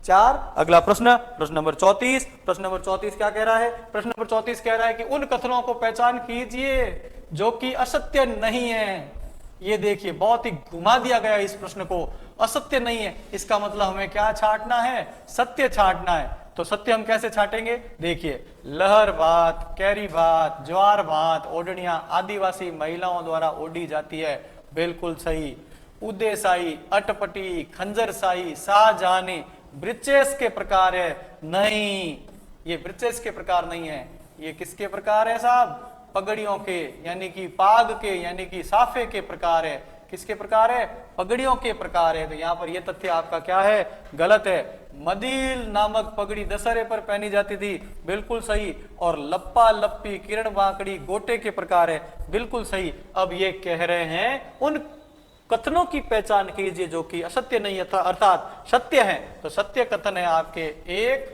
[SPEAKER 2] 4। अगला प्रश्न, प्रश्न नंबर 34। प्रश्न नंबर 34 क्या कह रहा है, प्रश्न नंबर 34 कह रहा है कि उन कथनों को पहचान कीजिए जो कि असत्य नहीं है। ये देखिए बहुत ही घुमा दिया गया इस प्रश्न को, असत्य नहीं है, इसका मतलब हमें क्या छांटना है, सत्य छांटना है। तो सत्य हम कैसे छांटेंगे, देखिए लहर भात, कैरी भात, ज्वार भात, ओढ़नियां आदिवासी महिलाओं द्वारा ओढ़ी जाती है, बिल्कुल सही। उदेसाई, अटपटी, खंजरसाई, शाहजहानी, ब्रिचेस के प्रकार है, नहीं, ये ब्रिचेस के प्रकार नहीं है, ये किसके प्रकार है साहब, पगड़ियों के यानी कि पाग के यानी कि साफे के प्रकार है। किसके प्रकार है? पगड़ियों के प्रकार है। तो यहाँ पर यह तथ्य आपका क्या है? गलत है। मदील नामक पगड़ी दशहरे पर पहनी जाती थी, बिल्कुल सही। और लप्पा लप्पी किरण बांकड़ी गोटे के प्रकार है, बिल्कुल सही। अब ये कह रहे हैं उन कथनों की पहचान कीजिए जो कि असत्य नहीं था अर्थात सत्य है। तो सत्य कथन है आपके 1,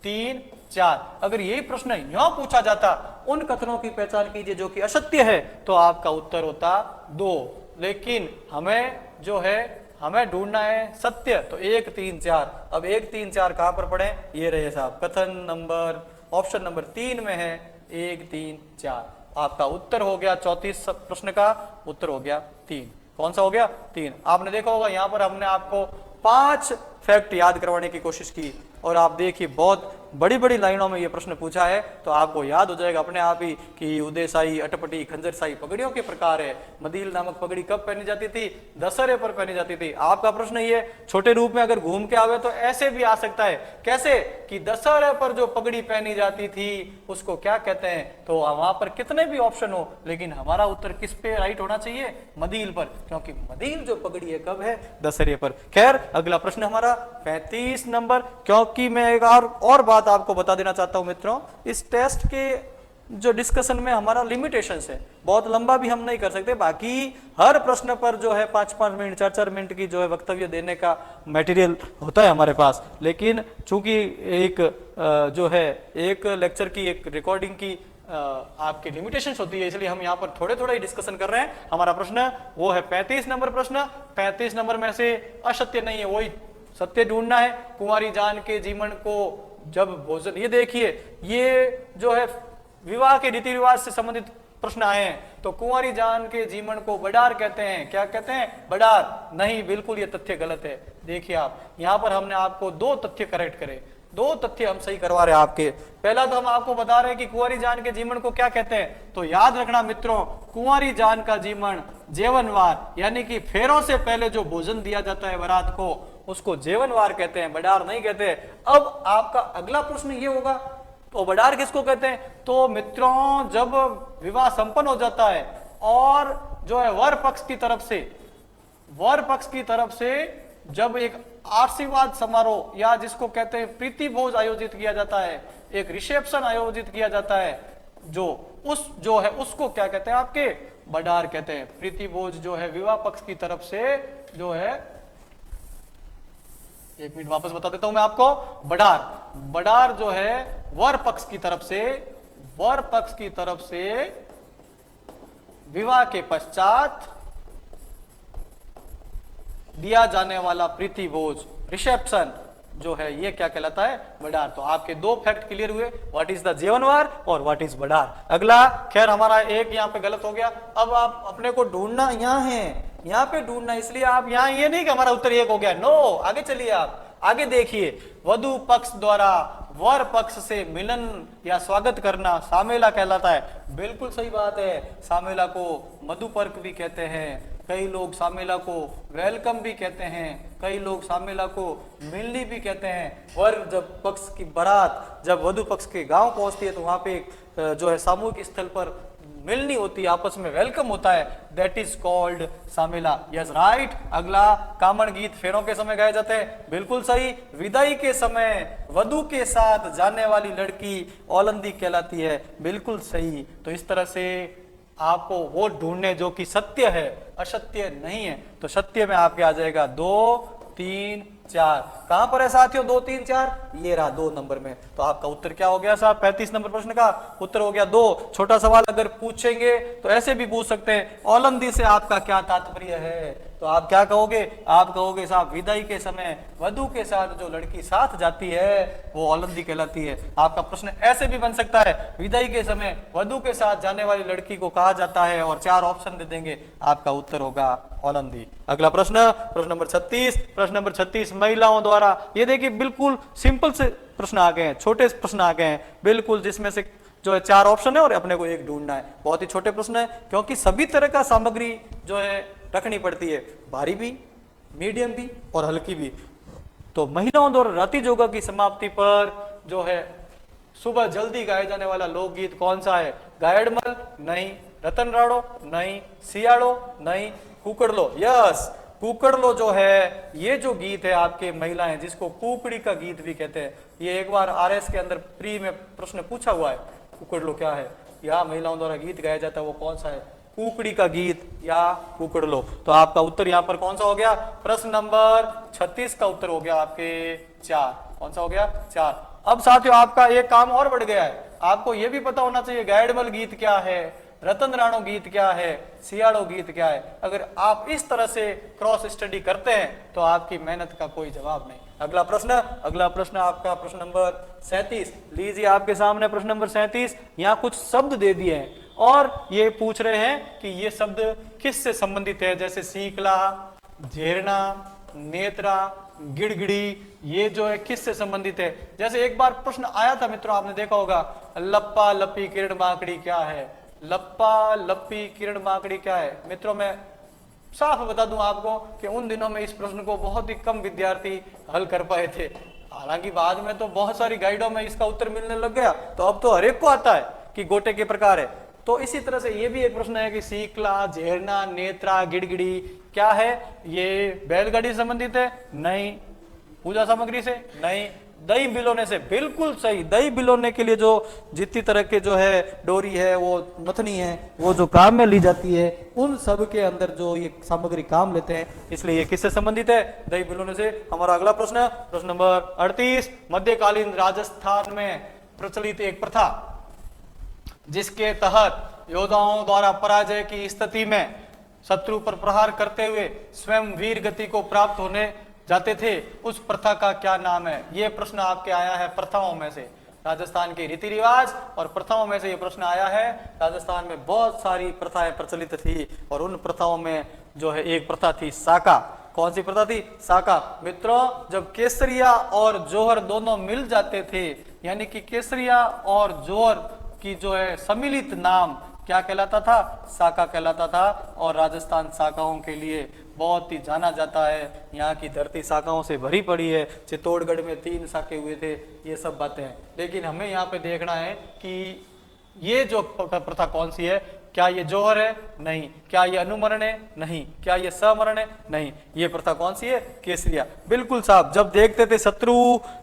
[SPEAKER 2] 3, 4। अगर यही प्रश्न यहां पूछा जाता उन कथनों की पहचान कीजिए जो कि असत्य है, तो आपका उत्तर होता 2। लेकिन हमें जो है हमें ढूंढना है सत्य। तो 1, 3, 4। अब 1, 3, 4 कहां पर पढ़े? ये रहे साहब, कथन नंबर ऑप्शन नंबर 3 में है 1, 3, 4। आपका उत्तर हो गया 34 प्रश्न का उत्तर हो गया 3। कौन सा हो गया? 3। आपने देखा होगा यहां पर हमने आपको 5 फैक्ट याद करवाने की कोशिश की और आप देखिए बहुत बड़ी बड़ी लाइनों में ये प्रश्न पूछा है, तो आपको याद हो जाएगा अपने आप ही कि उदयशाही, अटपटी, खंजरशाही पगड़ियों के प्रकार है। मदील नामक पगड़ी कब पहनी जाती थी? दशहरे पर पहनी जाती थी। आपका प्रश्न ये छोटे रूप में अगर घूम के आवे तो ऐसे भी आ सकता है। कैसे? कि दशहरे पर जो पगड़ी पहनी जाती थी उसको क्या कहते हैं? तो वहां पर कितने भी ऑप्शन हो, लेकिन हमारा उत्तर किस पे राइट होना चाहिए? मदील पर, क्योंकि मदील जो पगड़ी है कब है? दशहरे पर। खैर, अगला प्रश्न हमारा 35 नंबर। क्योंकि मैं एक और बात आपको बता देना चाहता हूं मित्रों, इस टेस्ट के जो डिस्कशन में हमारा लिमिटेशंस है, बहुत लंबा भी हम नहीं कर सकते। बाकी हर प्रश्न पर जो है 5-5 मिनट 4-4 मिनट की जो है वक्तव्य देने का मटेरियल होता है हमारे पास। लेकिन चूंकि एक जो है एक लेक्चर की एक रिकॉर्डिंग की आपकी लिमिटेशंस होती है, इसलिए हम यहाँ पर थोड़े थोड़े डिस्कशन कर रहे हैं। हमारा प्रश्न वो है 35 नंबर प्रश्न। 35 नंबर में से असत्य नहीं है, वही सत्य ढूंढना है। कुंवारी जान के जीवन को जब भोजन, ये देखिए ये जो है विवाह के रीति रिवाज से संबंधित प्रश्न आए हैं। तो कुंवारी जान के जीवन को बडार कहते हैं। क्या कहते हैं? बडार नहीं, बिल्कुल ये तथ्य गलत है। देखिए आप यहां पर हमने आपको 2 तथ्य करेक्ट करे, 2 तथ्य हम सही करवा रहे हैं आपके। पहला तो हम आपको बता रहे हैं कि कुंवारी जान के जीवन को क्या कहते हैं। तो याद रखना मित्रों, कुंवारी जान का जीवन जेवनवार यानी कि फेरों से पहले जो भोजन दिया जाता है बारात को, उसको जेवनवार कहते हैं, बडार नहीं कहते। अब आपका अगला प्रश्न ये होगा, तो बडार किसको कहते हैं? तो मित्रों जब विवाह संपन्न हो जाता है और जो है वर पक्ष की तरफ से जब एक आशीर्वाद समारोह या जिसको कहते हैं प्रीति भोज आयोजित किया जाता है, एक रिसेप्शन आयोजित किया जाता है, जो है उसको क्या कहते हैं? आपके बडार कहते हैं। प्रीति भोज जो है विवाह पक्ष की तरफ से जो है, 1 मिनट वापस बता देता हूं मैं आपको। बडार जो है वर पक्ष की तरफ से विवाह के पश्चात दिया जाने वाला प्रीति भोज, रिसेप्शन जो है, ये क्या कहलाता है? बडार। तो आपके 2 फैक्ट क्लियर हुए, व्हाट इज द जेवनवार और व्हाट इज बडार। अगला, खैर हमारा एक यहाँ पे गलत हो गया। अब आप अपने को ढूंढना यहाँ है, यहाँ पे ढूंढना, इसलिए आप यहाँ ये नहीं कि हमारा उत्तर 1 हो गया, नो। आगे चलिए, आप आगे देखिए। वधु पक्ष द्वारा वर पक्ष से मिलन या स्वागत करना सामेला कहलाता है। बिल्कुल सही बात है। सामेला को मधुपर्क भी कहते हैं, कई लोग सामेला को वेलकम भी कहते हैं, कई लोग सामेला को मिलनी भी कहते हैं। वर जब पक्ष की बारात जब वधु पक्ष के गांव पहुंचती है तो वहां पे जो है सामूहिक स्थल पर मिलनी होती है, आपस में वेलकम होता है, that is called Samela. Yes right. अगला, कामण गीत फेरों के समय गाए जाते हैं। बिल्कुल सही। विदाई के समय वधु के साथ जाने वाली लड़की औलंदी कहलाती है। बिल्कुल सही। तो इस तरह से आपको वो ढूंढने जो कि सत्य है, असत्य नहीं है। तो सत्य में आपके आ जाएगा 2, 3, 4। कहां पर है साथियों 2, 3, 4? ये रहा 2 नंबर में। तो आपका उत्तर क्या हो गया साहब? 35 नंबर प्रश्न का उत्तर हो गया 2। छोटा सवाल अगर पूछेंगे तो ऐसे भी पूछ सकते हैं, औलंदी से आपका क्या तात्पर्य है? तो आप क्या कहोगे? आप कहोगे साहब विदाई के समय वधु के साथ जो लड़की साथ जाती है वो औलंदी कहलाती है। आपका प्रश्न ऐसे भी बन सकता है, विदाई के समय वधु के साथ जाने वाली लड़की को कहा जाता है, और 4 ऑप्शन दे देंगे, आपका उत्तर होगा औलंदी। अगला प्रश्न, प्रश्न नंबर 36। प्रश्न नंबर 36 महिलाओं द्वारा, ये देखिए बिल्कुल सिंपल से प्रश्न आ गए हैं, छोटे प्रश्न आ गए हैं बिल्कुल, जिसमें से जो है 4 ऑप्शन है और अपने को 1 ढूंढना है। बहुत ही छोटे प्रश्न है, क्योंकि सभी तरह का सामग्री जो है रखनी पड़ती है, भारी भी, मीडियम भी और हल्की भी। तो महिलाओं द्वारा राति जोगा की समाप्ति पर जो है सुबह जल्दी गाए जाने वाला लोकगीत कौन सा है? गायडमल नहीं, रतन राणो नहीं, सियाड़ो नहीं, कुकड़लो। यस, कुकड़लो जो है, ये जो गीत है आपके महिलाएं जिसको कुकड़ी का गीत भी कहते हैं, ये एक बार आरएस के अंदर प्री में प्रश्न पूछा हुआ है, कुकड़लो क्या है, या महिलाओं द्वारा गीत गाया जाता है वो कौन सा है, कुकड़ी का गीत या कुकड़लो। तो आपका उत्तर यहाँ पर कौन सा हो गया, प्रश्न नंबर 36 का उत्तर हो गया आपके 4। कौन सा हो गया, 4। अब साथियों आपका एक काम और बढ़ गया है, आपको यह भी पता होना चाहिए गायडमल गीत क्या है, रतन राणो गीत क्या है, सियाड़ो गीत क्या है। अगर आप इस तरह से क्रॉस स्टडी करते हैं तो आपकी मेहनत का कोई जवाब नहीं। अगला प्रश्न आपका प्रश्न नंबर 37। लीजिए आपके सामने प्रश्न नंबर 37। यहाँ कुछ शब्द दे दिए हैं और ये पूछ रहे हैं कि ये शब्द किससे संबंधित है, जैसे सीकला, झेरना, नेत्रा, गिड़गिड़ी, ये जो है किससे संबंधित है। जैसे एक बार प्रश्न आया था मित्रों, आपने देखा होगा, लप्पा लप्पी किरण माकड़ी क्या है, लप्पा लप्पी किरण माकड़ी क्या है। मित्रों मैं साफ बता दूं आपको कि उन दिनों में इस प्रश्न को बहुत ही कम विद्यार्थी हल कर पाए थे, हालांकि बाद में तो बहुत सारी गाइडों में इसका उत्तर मिलने लग गया, तो अब तो हर एक को आता है कि गोटे के प्रकार है। तो इसी तरह से ये भी एक प्रश्न है कि सीकला, झेरना, नेत्रा, गिड़गिड़ी क्या है, ये बैलगाड़ी से संबंधित है, नहीं, पूजा सामग्री से नहीं, दही बिलोने से, बिल्कुल सही। दही बिलोने के लिए जो जितनी तरह के जो है डोरी है, वो मथनी है, वो जो काम में ली जाती है, उन सब के अंदर जो ये सामग्री काम लेते हैं, इसलिए ये किससे संबंधित है, दही बिलोने से। हमारा अगला प्रश्न, प्रश्न नंबर 38। मध्यकालीन राजस्थान में प्रचलित एक प्रथा जिसके तहत योद्धाओं द्वारा पराजय की स्थिति में शत्रु पर प्रहार करते हुए स्वयं वीर गति को प्राप्त होने जाते थे, उस प्रथा का क्या नाम है। यह प्रश्न आपके आया है प्रथाओं में से, राजस्थान के रीति रिवाज और प्रथाओं में से यह प्रश्न आया है। राजस्थान में बहुत सारी प्रथाएं प्रचलित थी और उन प्रथाओं में जो है एक प्रथा थी साका। कौन सी प्रथा थी, साका। मित्रों जब केसरिया और जोहर दोनों मिल जाते थे, यानी कि केसरिया और जोहर की जो है सम्मिलित नाम क्या कहलाता था, साका कहलाता था। और राजस्थान साकाओं के लिए बहुत ही जाना जाता है, यहाँ की धरती साकाओं से भरी पड़ी है, चित्तौड़गढ़ में 3 साके हुए थे, ये सब बातें हैं। लेकिन हमें यहाँ पे देखना है कि ये जो प्रथा कौन सी है, क्या ये जोहर है, नहीं, क्या ये अनुमरण है, नहीं, क्या ये समरण है, नहीं, ये प्रथा कौन सी है, केसरिया। बिल्कुल साहब, जब देखते थे शत्रु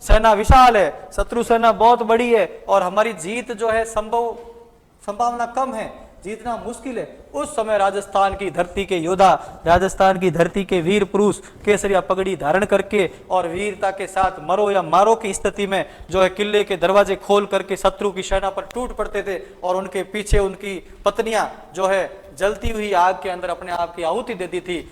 [SPEAKER 2] सेना विशाल है, शत्रु सेना बहुत बड़ी है और हमारी जीत जो है संभावना कम है, जीतना मुश्किल है, उस समय राजस्थान की धरती के योद्धा, राजस्थान की धरती के वीर पुरुष केसरिया पगड़ी धारण करके और वीरता के साथ मरो या मारो की स्थिति में जो है किले के दरवाजे खोल करके शत्रु की सेना पर टूट पड़ते थे और उनके पीछे उनकी पत्नियां जो है जलती हुई आग के अंदर अपने आप की आहुति देती थी।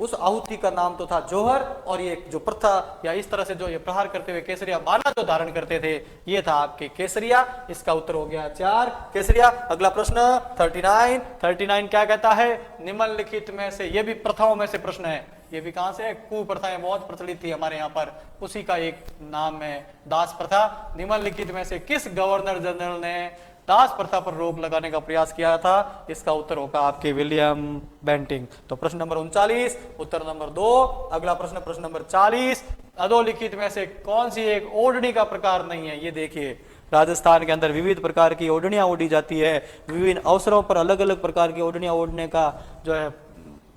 [SPEAKER 2] उस आहुति का नाम तो था जोहर। और ये जो प्रथा या इस तरह से जो ये प्रहार करते हुए केसरिया माला जो धारण करते थे, ये था आपके केसरिया। इसका उत्तर हो गया 4, केसरिया। अगला प्रश्न 39 क्या कहता है, निम्नलिखित में से, ये भी प्रथाओं में से प्रश्न है, ये भी कहां से, कुप्रथाएं बहुत प्रचलित थी हमारे यहाँ पर, उसी का एक नाम है दास प्रथा। निम्नलिखित में से किस गवर्नर जनरल ने दास प्रथा पर रोक लगाने का प्रयास किया था, इसका उत्तर होगा आपके विलियम बेंटिंग। तो प्रश्न नंबर 39 उत्तर नंबर 2। अगला प्रश्न, प्रश्न नंबर 40। अधोलिखित में से कौन सी एक ओढ़नी का प्रकार नहीं है। ये देखिए, राजस्थान के अंदर विविध प्रकार की ओढ़नियां ओढ़ी जाती है, विभिन्न अवसरों पर अलग अलग प्रकार की ओढ़नियां ओढ़ने का जो है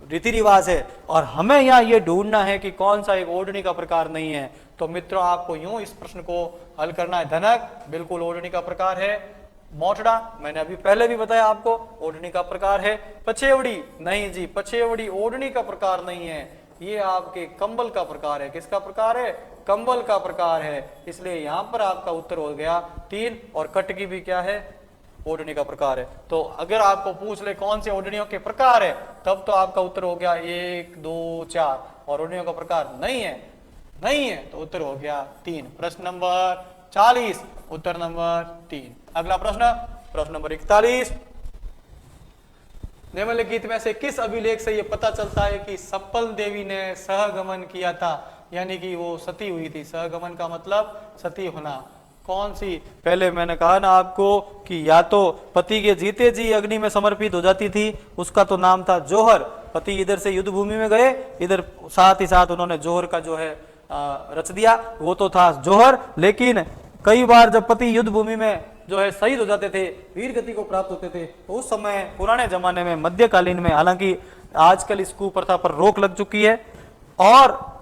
[SPEAKER 2] रीति रिवाज है, और हमें यहाँ ये ढूंढना है कि कौन सा एक ओढ़नी का प्रकार नहीं है। तो मित्रों आपको यूं इस प्रश्न को हल करना है। धनक बिल्कुल ओढ़नी का प्रकार है, मोटड़ा मैंने अभी पहले भी बताया आपको ओढ़नी का प्रकार है। पछेवड़ी नहीं जी, पछेवड़ी ओढ़नी का प्रकार नहीं है, ये आपके कंबल का प्रकार है। किसका प्रकार है, कंबल का प्रकार है, इसलिए यहां पर आपका उत्तर हो गया 3। और कटकी भी क्या है, ओढ़नी का प्रकार है। तो अगर आपको पूछ ले कौन से ओढ़नियों के प्रकार है, तब तो आपका उत्तर हो गया 1, 2, 4। और ओढ़नियों का प्रकार नहीं है तो उत्तर हो गया 3। प्रश्न नंबर 40 उत्तर नंबर 3। अगला प्रश्न, प्रश्न नंबर 41। निम्नलिखित में से किस अभिलेख से यह पता चलता है कि सप्पल देवी ने सहगमन किया था, यानी कि वो सती हुई थी। सहगमन का मतलब सती होना। कौन सी, पहले मैंने कहा ना आपको कि या तो पति के जीते जी अग्नि में समर्पित हो जाती थी, उसका तो नाम था जोहर। पति इधर से युद्ध भूमि में गए, इधर साथ ही साथ उन्होंने जोहर का जो है रच दिया, वो तो था जोहर। लेकिन कई बार जब पति युद्ध भूमि में जो है शहीद हो जाते थे, वीर गति को प्राप्त होते थे, तो उस समय पुराने जमाने में मध्यकालीन में, हालांकि आजकल इस कुप्रथा पर रोक लग चुकी है, और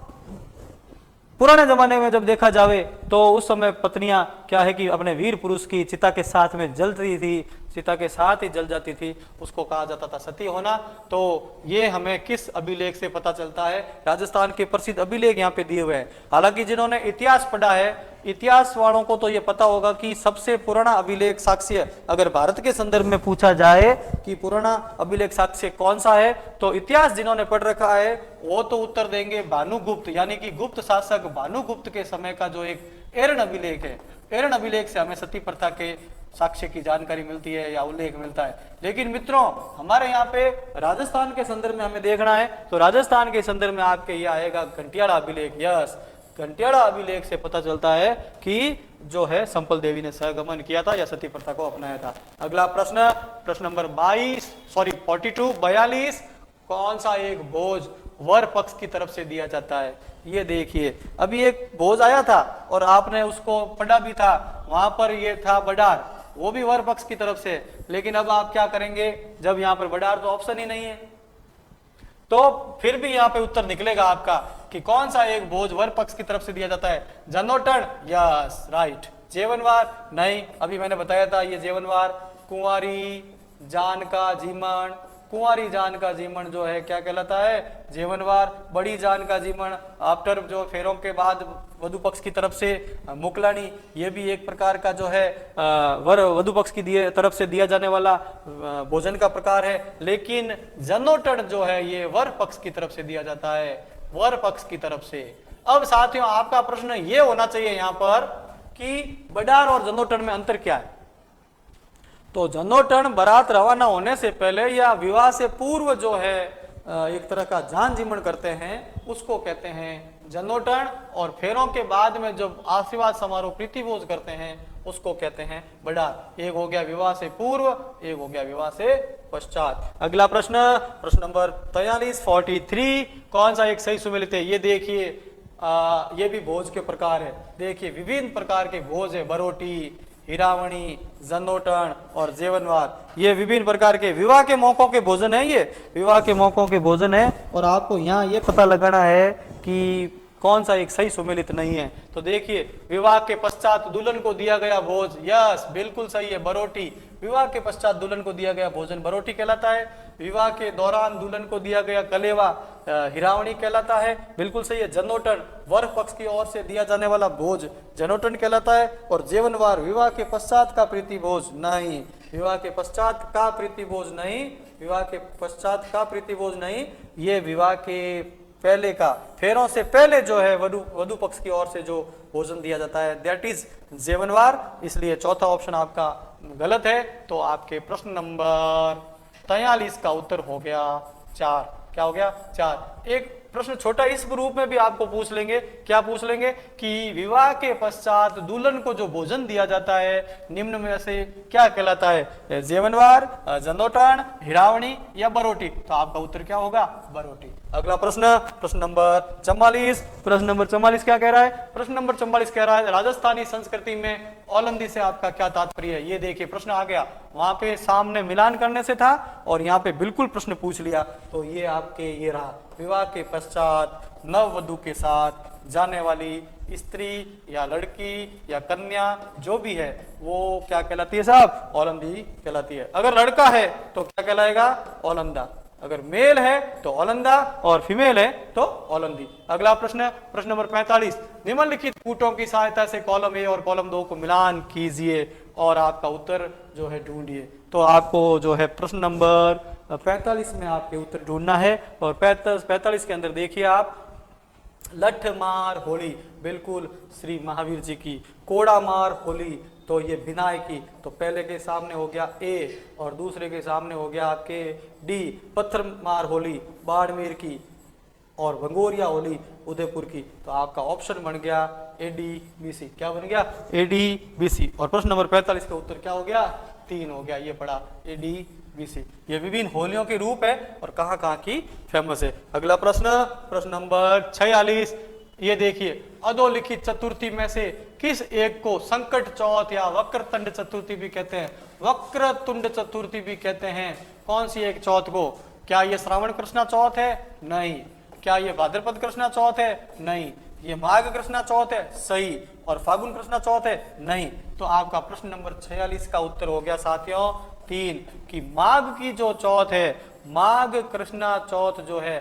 [SPEAKER 2] पुराने जमाने में जब देखा जावे तो उस समय पत्नियां क्या है कि अपने वीर पुरुष की चिता के साथ में जलती थी, चिता के साथ ही जल जाती थी, उसको कहा जाता था सती होना। तो ये हमें किस अभिलेख से पता चलता है? राजस्थान के प्रसिद्ध अभिलेख यहाँ पे दिए हुए हैं। हालांकि जिन्होंने इतिहास पढ़ा है, इतिहास वालों को तो ये पता होगा कि सबसे पुराना अभिलेख साक्ष्य अगर भारत के संदर्भ में पूछा जाए कि पुराना अभिलेख साक्ष्य कौन सा है, तो इतिहास जिन्होंने पढ़ रखा है वो तो उत्तर देंगे भानुगुप्त, यानी कि गुप्त शासक भानुगुप्त के समय का जो एक एरण अभिलेख है, एरण अभिलेख से हमें सती प्रथा के साक्ष्य की जानकारी मिलती है या उल्लेख मिलता है। लेकिन मित्रों, हमारे यहाँ पे राजस्थान के संदर्भ में हमें देखना है, तो राजस्थान के संदर्भ में आपके ये आएगा घंटियाड़ा अभिलेख। यस, घंटियाड़ा अभिलेख से पता चलता है कि जो है संपल देवी ने सहगमन किया था या सती प्रथा को अपनाया था। अगला प्रश्न, प्रश्न नंबर 42 कौन सा एक भोज वर पक्ष की तरफ से दिया जाता है? ये देखिए, अभी एक भोज आया था और आपने उसको पढ़ा भी था, वहां पर ये था बडार, वो भी वर पक्ष की तरफ से। लेकिन अब आप क्या करेंगे, जब यहाँ पर बडार तो ऑप्शन ही नहीं है, तो फिर भी यहाँ पे उत्तर निकलेगा आपका कि कौन सा एक भोज वर पक्ष की तरफ से दिया जाता है? जन्नोटन, यस राइट। जेवनवार नहीं, अभी मैंने बताया था ये जेवनवार कुंवारी जान का जीमन, कुंवारी जान का जीमन जो है क्या कहलाता है? जेवनवार। बड़ी जान का जीमन आफ्टर जो फेरों के बाद वधु पक्ष की तरफ से मुकलानी, ये भी एक प्रकार का जो है वर वधु पक्ष की तरफ से दिया जाने वाला भोजन का प्रकार है। लेकिन जन्नोटन जो है ये वर पक्ष की तरफ से दिया जाता है, वर पक्ष की तरफ से। अब साथियों, आपका प्रश्न ये होना चाहिए यहाँ पर कि बडार और जन्नोटन में अंतर क्या है? तो जन्नोटन बारात रवाना होने से पहले या विवाह से पूर्व जो है एक तरह का जान जीमन करते हैं, उसको कहते हैं जन्नोटन, और फेरों के बाद में जब आशीर्वाद समारोह प्रीति भोज करते हैं उसको कहते हैं बडार। एक हो गया विवाह से पूर्व, एक हो गया विवाह से पश्चात। अगला प्रश्न, प्रश्न नंबर 43 कौन सा एक सही सुमेलित है? ये देखिए, ये भी भोज के प्रकार है। देखिए, विभिन्न प्रकार के भोज है, बरोटी, हिरावणी, जन्नोटन और जेवनवार, ये विभिन्न प्रकार के विवाह के मौकों के भोजन है, ये विवाह के मौकों के भोजन है। और आपको यहाँ ये पता लगाना है कि कौन सा एक सही सुमेलित नहीं है। तो देखिए, विवाह के पश्चात दुल्हन को दिया गया भोज, यस बिल्कुल सही है, बरोटी। विवाह के पश्चात दुल्हन को दिया गया भोजन बरोटी कहलाता है। विवाह के दौरान दुल्हन को दिया गया कलेवा हिरावणी कहलाता है, बिल्कुल सही है। जन्नोटन वर पक्ष की ओर से दिया जाने वाला भोज जन्नोटन कहलाता है। और जेवनवार विवाह के पश्चात का प्रीति भोज नहीं, विवाह के पश्चात का प्रीति भोज नहीं, विवाह के पश्चात का प्रीति भोज नहीं, ये विवाह के पहले का, फेरों से पहले जो है वधु पक्ष की ओर से जो भोजन दिया जाता है, दैट इज जेवनवार। इसलिए चौथा ऑप्शन आपका गलत है। तो आपके प्रश्न नंबर 43 का उत्तर हो गया 4। क्या हो गया? 4। एक प्रश्न छोटा इस रूप में भी आपको पूछ लेंगे, क्या पूछ लेंगे कि विवाह के पश्चात दुल्हन को जो भोजन दिया जाता है निम्न में से क्या कहलाता है? जेवनवार, जन्नोटन, हिरावणी या बरोटी? तो आपका उत्तर क्या होगा? बरोटी। अगला प्रश्न, प्रश्न नंबर 44। प्रश्न नंबर 44 क्या कह रहा है? प्रश्न नंबर 44 कह रहा है राजस्थानी संस्कृति में औलंदी से आपका क्या तात्पर्य है? ये देखिए, प्रश्न आ गया, वहां पे सामने मिलान करने से था और यहाँ पे बिल्कुल प्रश्न पूछ लिया। तो ये आपके ये रहा, विवाह के पश्चात नववधु के साथ जाने वाली स्त्री या लड़की या कन्या जो भी है वो क्या कहलाती है साहब? औलंदी कहलाती है। अगर लड़का है तो क्या कहलाएगा? औलंदा। अगर मेल है तो औलंदा और फीमेल है तो औलंदी। अगला प्रश्न, प्रश्न नंबर 45। निम्नलिखित कूटों की सहायता से कॉलम ए और कॉलम 2 को मिलान कीजिए और आपका उत्तर जो है ढूंढिए। तो आपको जो है प्रश्न नंबर 45 में आपके उत्तर ढूंढना है। और 45 के अंदर देखिए आप, लठ मार होली, बिल्कुल श्री महावीर जी की। कोड़ा मार होली, तो ये विनायकी, तो पहले के सामने हो गया ए और दूसरे के सामने हो गया आपके डी। पत्थर मार होली बाड़मेर की और भंगोरिया होली उदयपुर की। तो आपका ऑप्शन बन गया ADBC। क्या बन गया? ADBC। और प्रश्न नंबर 45 का उत्तर क्या हो गया? 3 हो गया, ये पड़ा ADBC। ये विभिन्न होलियों के रूप है और कहाँ कहाँ की फेमस है। अगला प्रश्न, प्रश्न नंबर 46।
[SPEAKER 1] ये देखिए, अधोलिखित चतुर्थी में से किस एक को संकट चौथ या वक्रतुंड चतुर्थी भी कहते हैं, वक्रतुंड चतुर्थी भी कहते हैं? कौन सी एक चौथ को? क्या ये श्रावण कृष्णा चौथ है? नहीं। क्या ये भाद्रपद कृष्णा चौथ है? नहीं। ये माघ कृष्णा चौथ है? सही। और फागुन कृष्णा चौथ है? नहीं। तो आपका प्रश्न नंबर 46 का उत्तर हो गया साथियों 3, कि माघ की जो चौथ है, माघ कृष्णा चौथ जो है,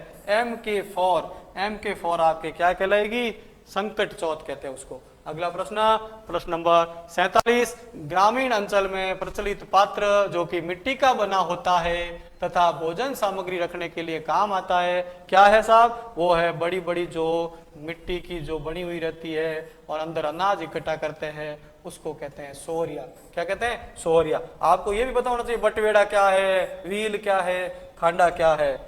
[SPEAKER 1] MK4 आपके क्या कहलाएगी? संकट चौथ कहते हैं उसको। अगला प्रश्न नंबर 47, ग्रामीण अंचल में प्रचलित पात्र जो कि मिट्टी का बना होता है तथा भोजन सामग्री रखने के लिए काम आता है, क्या है साहब? वो है बड़ी बड़ी जो मिट्टी की जो बनी हुई रहती है और अंदर अनाज इकट्ठा करते हैं, उसको कहते हैं सोरिया। क्या कहते हैं? सोरिया। आपको ये भी पता होना चाहिए बटवेड़ा क्या है, व्हील क्या है, खांडा क्या है।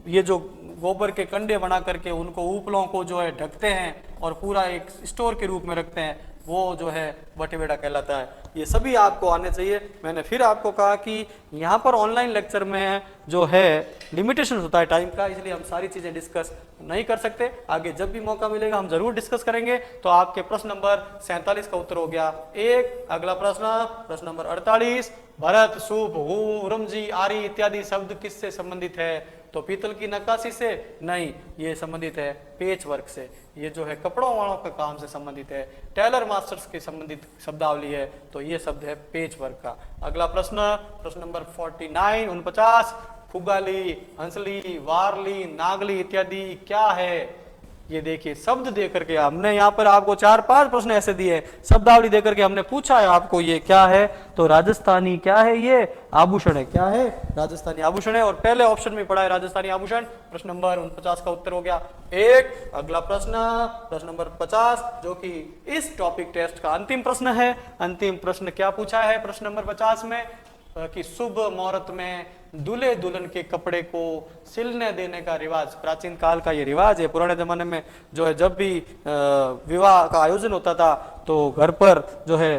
[SPEAKER 1] ये जो गोबर के कंडे बना करके उनको उपलों को जो है ढकते हैं और पूरा एक स्टोर के रूप में रखते हैं, वो जो है बटेवेड़ा कहलाता है। ये सभी आपको आने चाहिए। मैंने फिर आपको कहा कि यहाँ पर ऑनलाइन लेक्चर में जो है लिमिटेशन होता है टाइम का, इसलिए हम सारी चीजें डिस्कस नहीं कर सकते। आगे जब भी मौका मिलेगा हम जरूर डिस्कस करेंगे। तो आपके प्रश्न नंबर 47 का उत्तर हो गया 1। अगला प्रश्न number 48, Bharat, Shubh, who, Ramji, आरी इत्यादि शब्द किससे संबंधित है? तो पीतल की नक्काशी से? नहीं, ये संबंधित है पेच वर्क से। ये जो है कपड़ों वालों के काम से संबंधित है, टेलर मास्टर्स के संबंधित शब्दावली है, तो ये शब्द है पेच वर्क का। अगला प्रश्न नंबर 49, फुगाली, हंसली, वारली, नागली इत्यादि क्या है? ये देखिए, शब्द देकर के हमने यहाँ पर आपको 4-5 प्रश्न ऐसे दिए, शब्दावली देकर के हमने पूछा है आपको ये क्या है? तो राजस्थानी क्या है? ये आभूषण है। क्या है? राजस्थानी आभूषण है। और पहले ऑप्शन में पढ़ा है राजस्थानी आभूषण। प्रश्न नंबर 49 का उत्तर हो गया 1। अगला प्रश्न नंबर 50, जो कि इस टॉपिक टेस्ट का अंतिम प्रश्न है। अंतिम प्रश्न क्या पूछा है प्रश्न नंबर 50 में? कि शुभ मुहूर्त में दूल्हे दुल्हन के कपड़े को सिलने देने का रिवाज, प्राचीन काल का ये रिवाज है। पुराने जमाने में जो है जब भी विवाह का आयोजन होता था तो घर पर जो है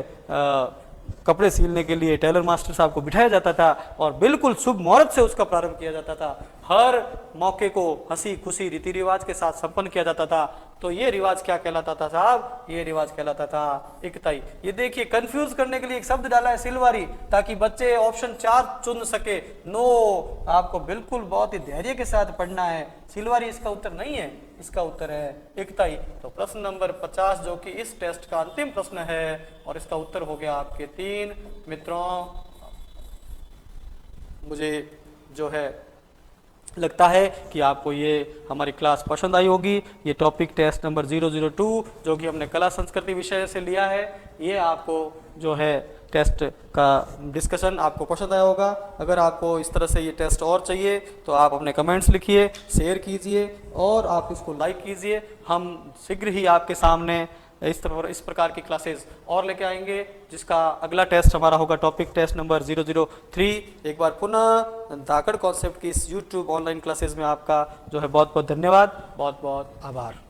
[SPEAKER 1] कपड़े सिलने के लिए टेलर मास्टर साहब को बिठाया जाता था और बिल्कुल शुभ मुहूर्त से उसका प्रारंभ किया जाता था। हर मौके को हंसी खुशी रीति रिवाज के साथ संपन्न किया जाता था। तो ये रिवाज क्या कहलाता था साहब? ये रिवाज कहलाता था इकताई। ये देखिए, कंफ्यूज करने के लिए एक शब्द डाला है सिलवारी, ताकि बच्चे ऑप्शन 4 चुन सके। नो, आपको बिल्कुल बहुत ही धैर्य के साथ पढ़ना है। सिलवारी इसका उत्तर नहीं है, इसका उत्तर है इकताई। तो प्रश्न नंबर 50 जो कि इस टेस्ट का अंतिम प्रश्न है और इसका उत्तर हो गया आपके 3। मित्रों, मुझे जो है लगता है कि आपको ये हमारी क्लास पसंद आई होगी। ये टॉपिक टेस्ट नंबर 002 जो कि हमने कला संस्कृति विषय से लिया है, ये आपको जो है टेस्ट का डिस्कशन आपको पसंद आया होगा। अगर आपको इस तरह से ये टेस्ट और चाहिए तो आप अपने कमेंट्स लिखिए, शेयर कीजिए और आप इसको लाइक कीजिए। हम शीघ्र ही आपके सामने इस प्रकार की क्लासेस और लेके आएंगे, जिसका अगला टेस्ट हमारा होगा टॉपिक टेस्ट नंबर 003। एक बार पुनः धाकड़ कॉन्सेप्ट की इस YouTube ऑनलाइन क्लासेस में आपका जो है बहुत बहुत धन्यवाद, बहुत बहुत आभार।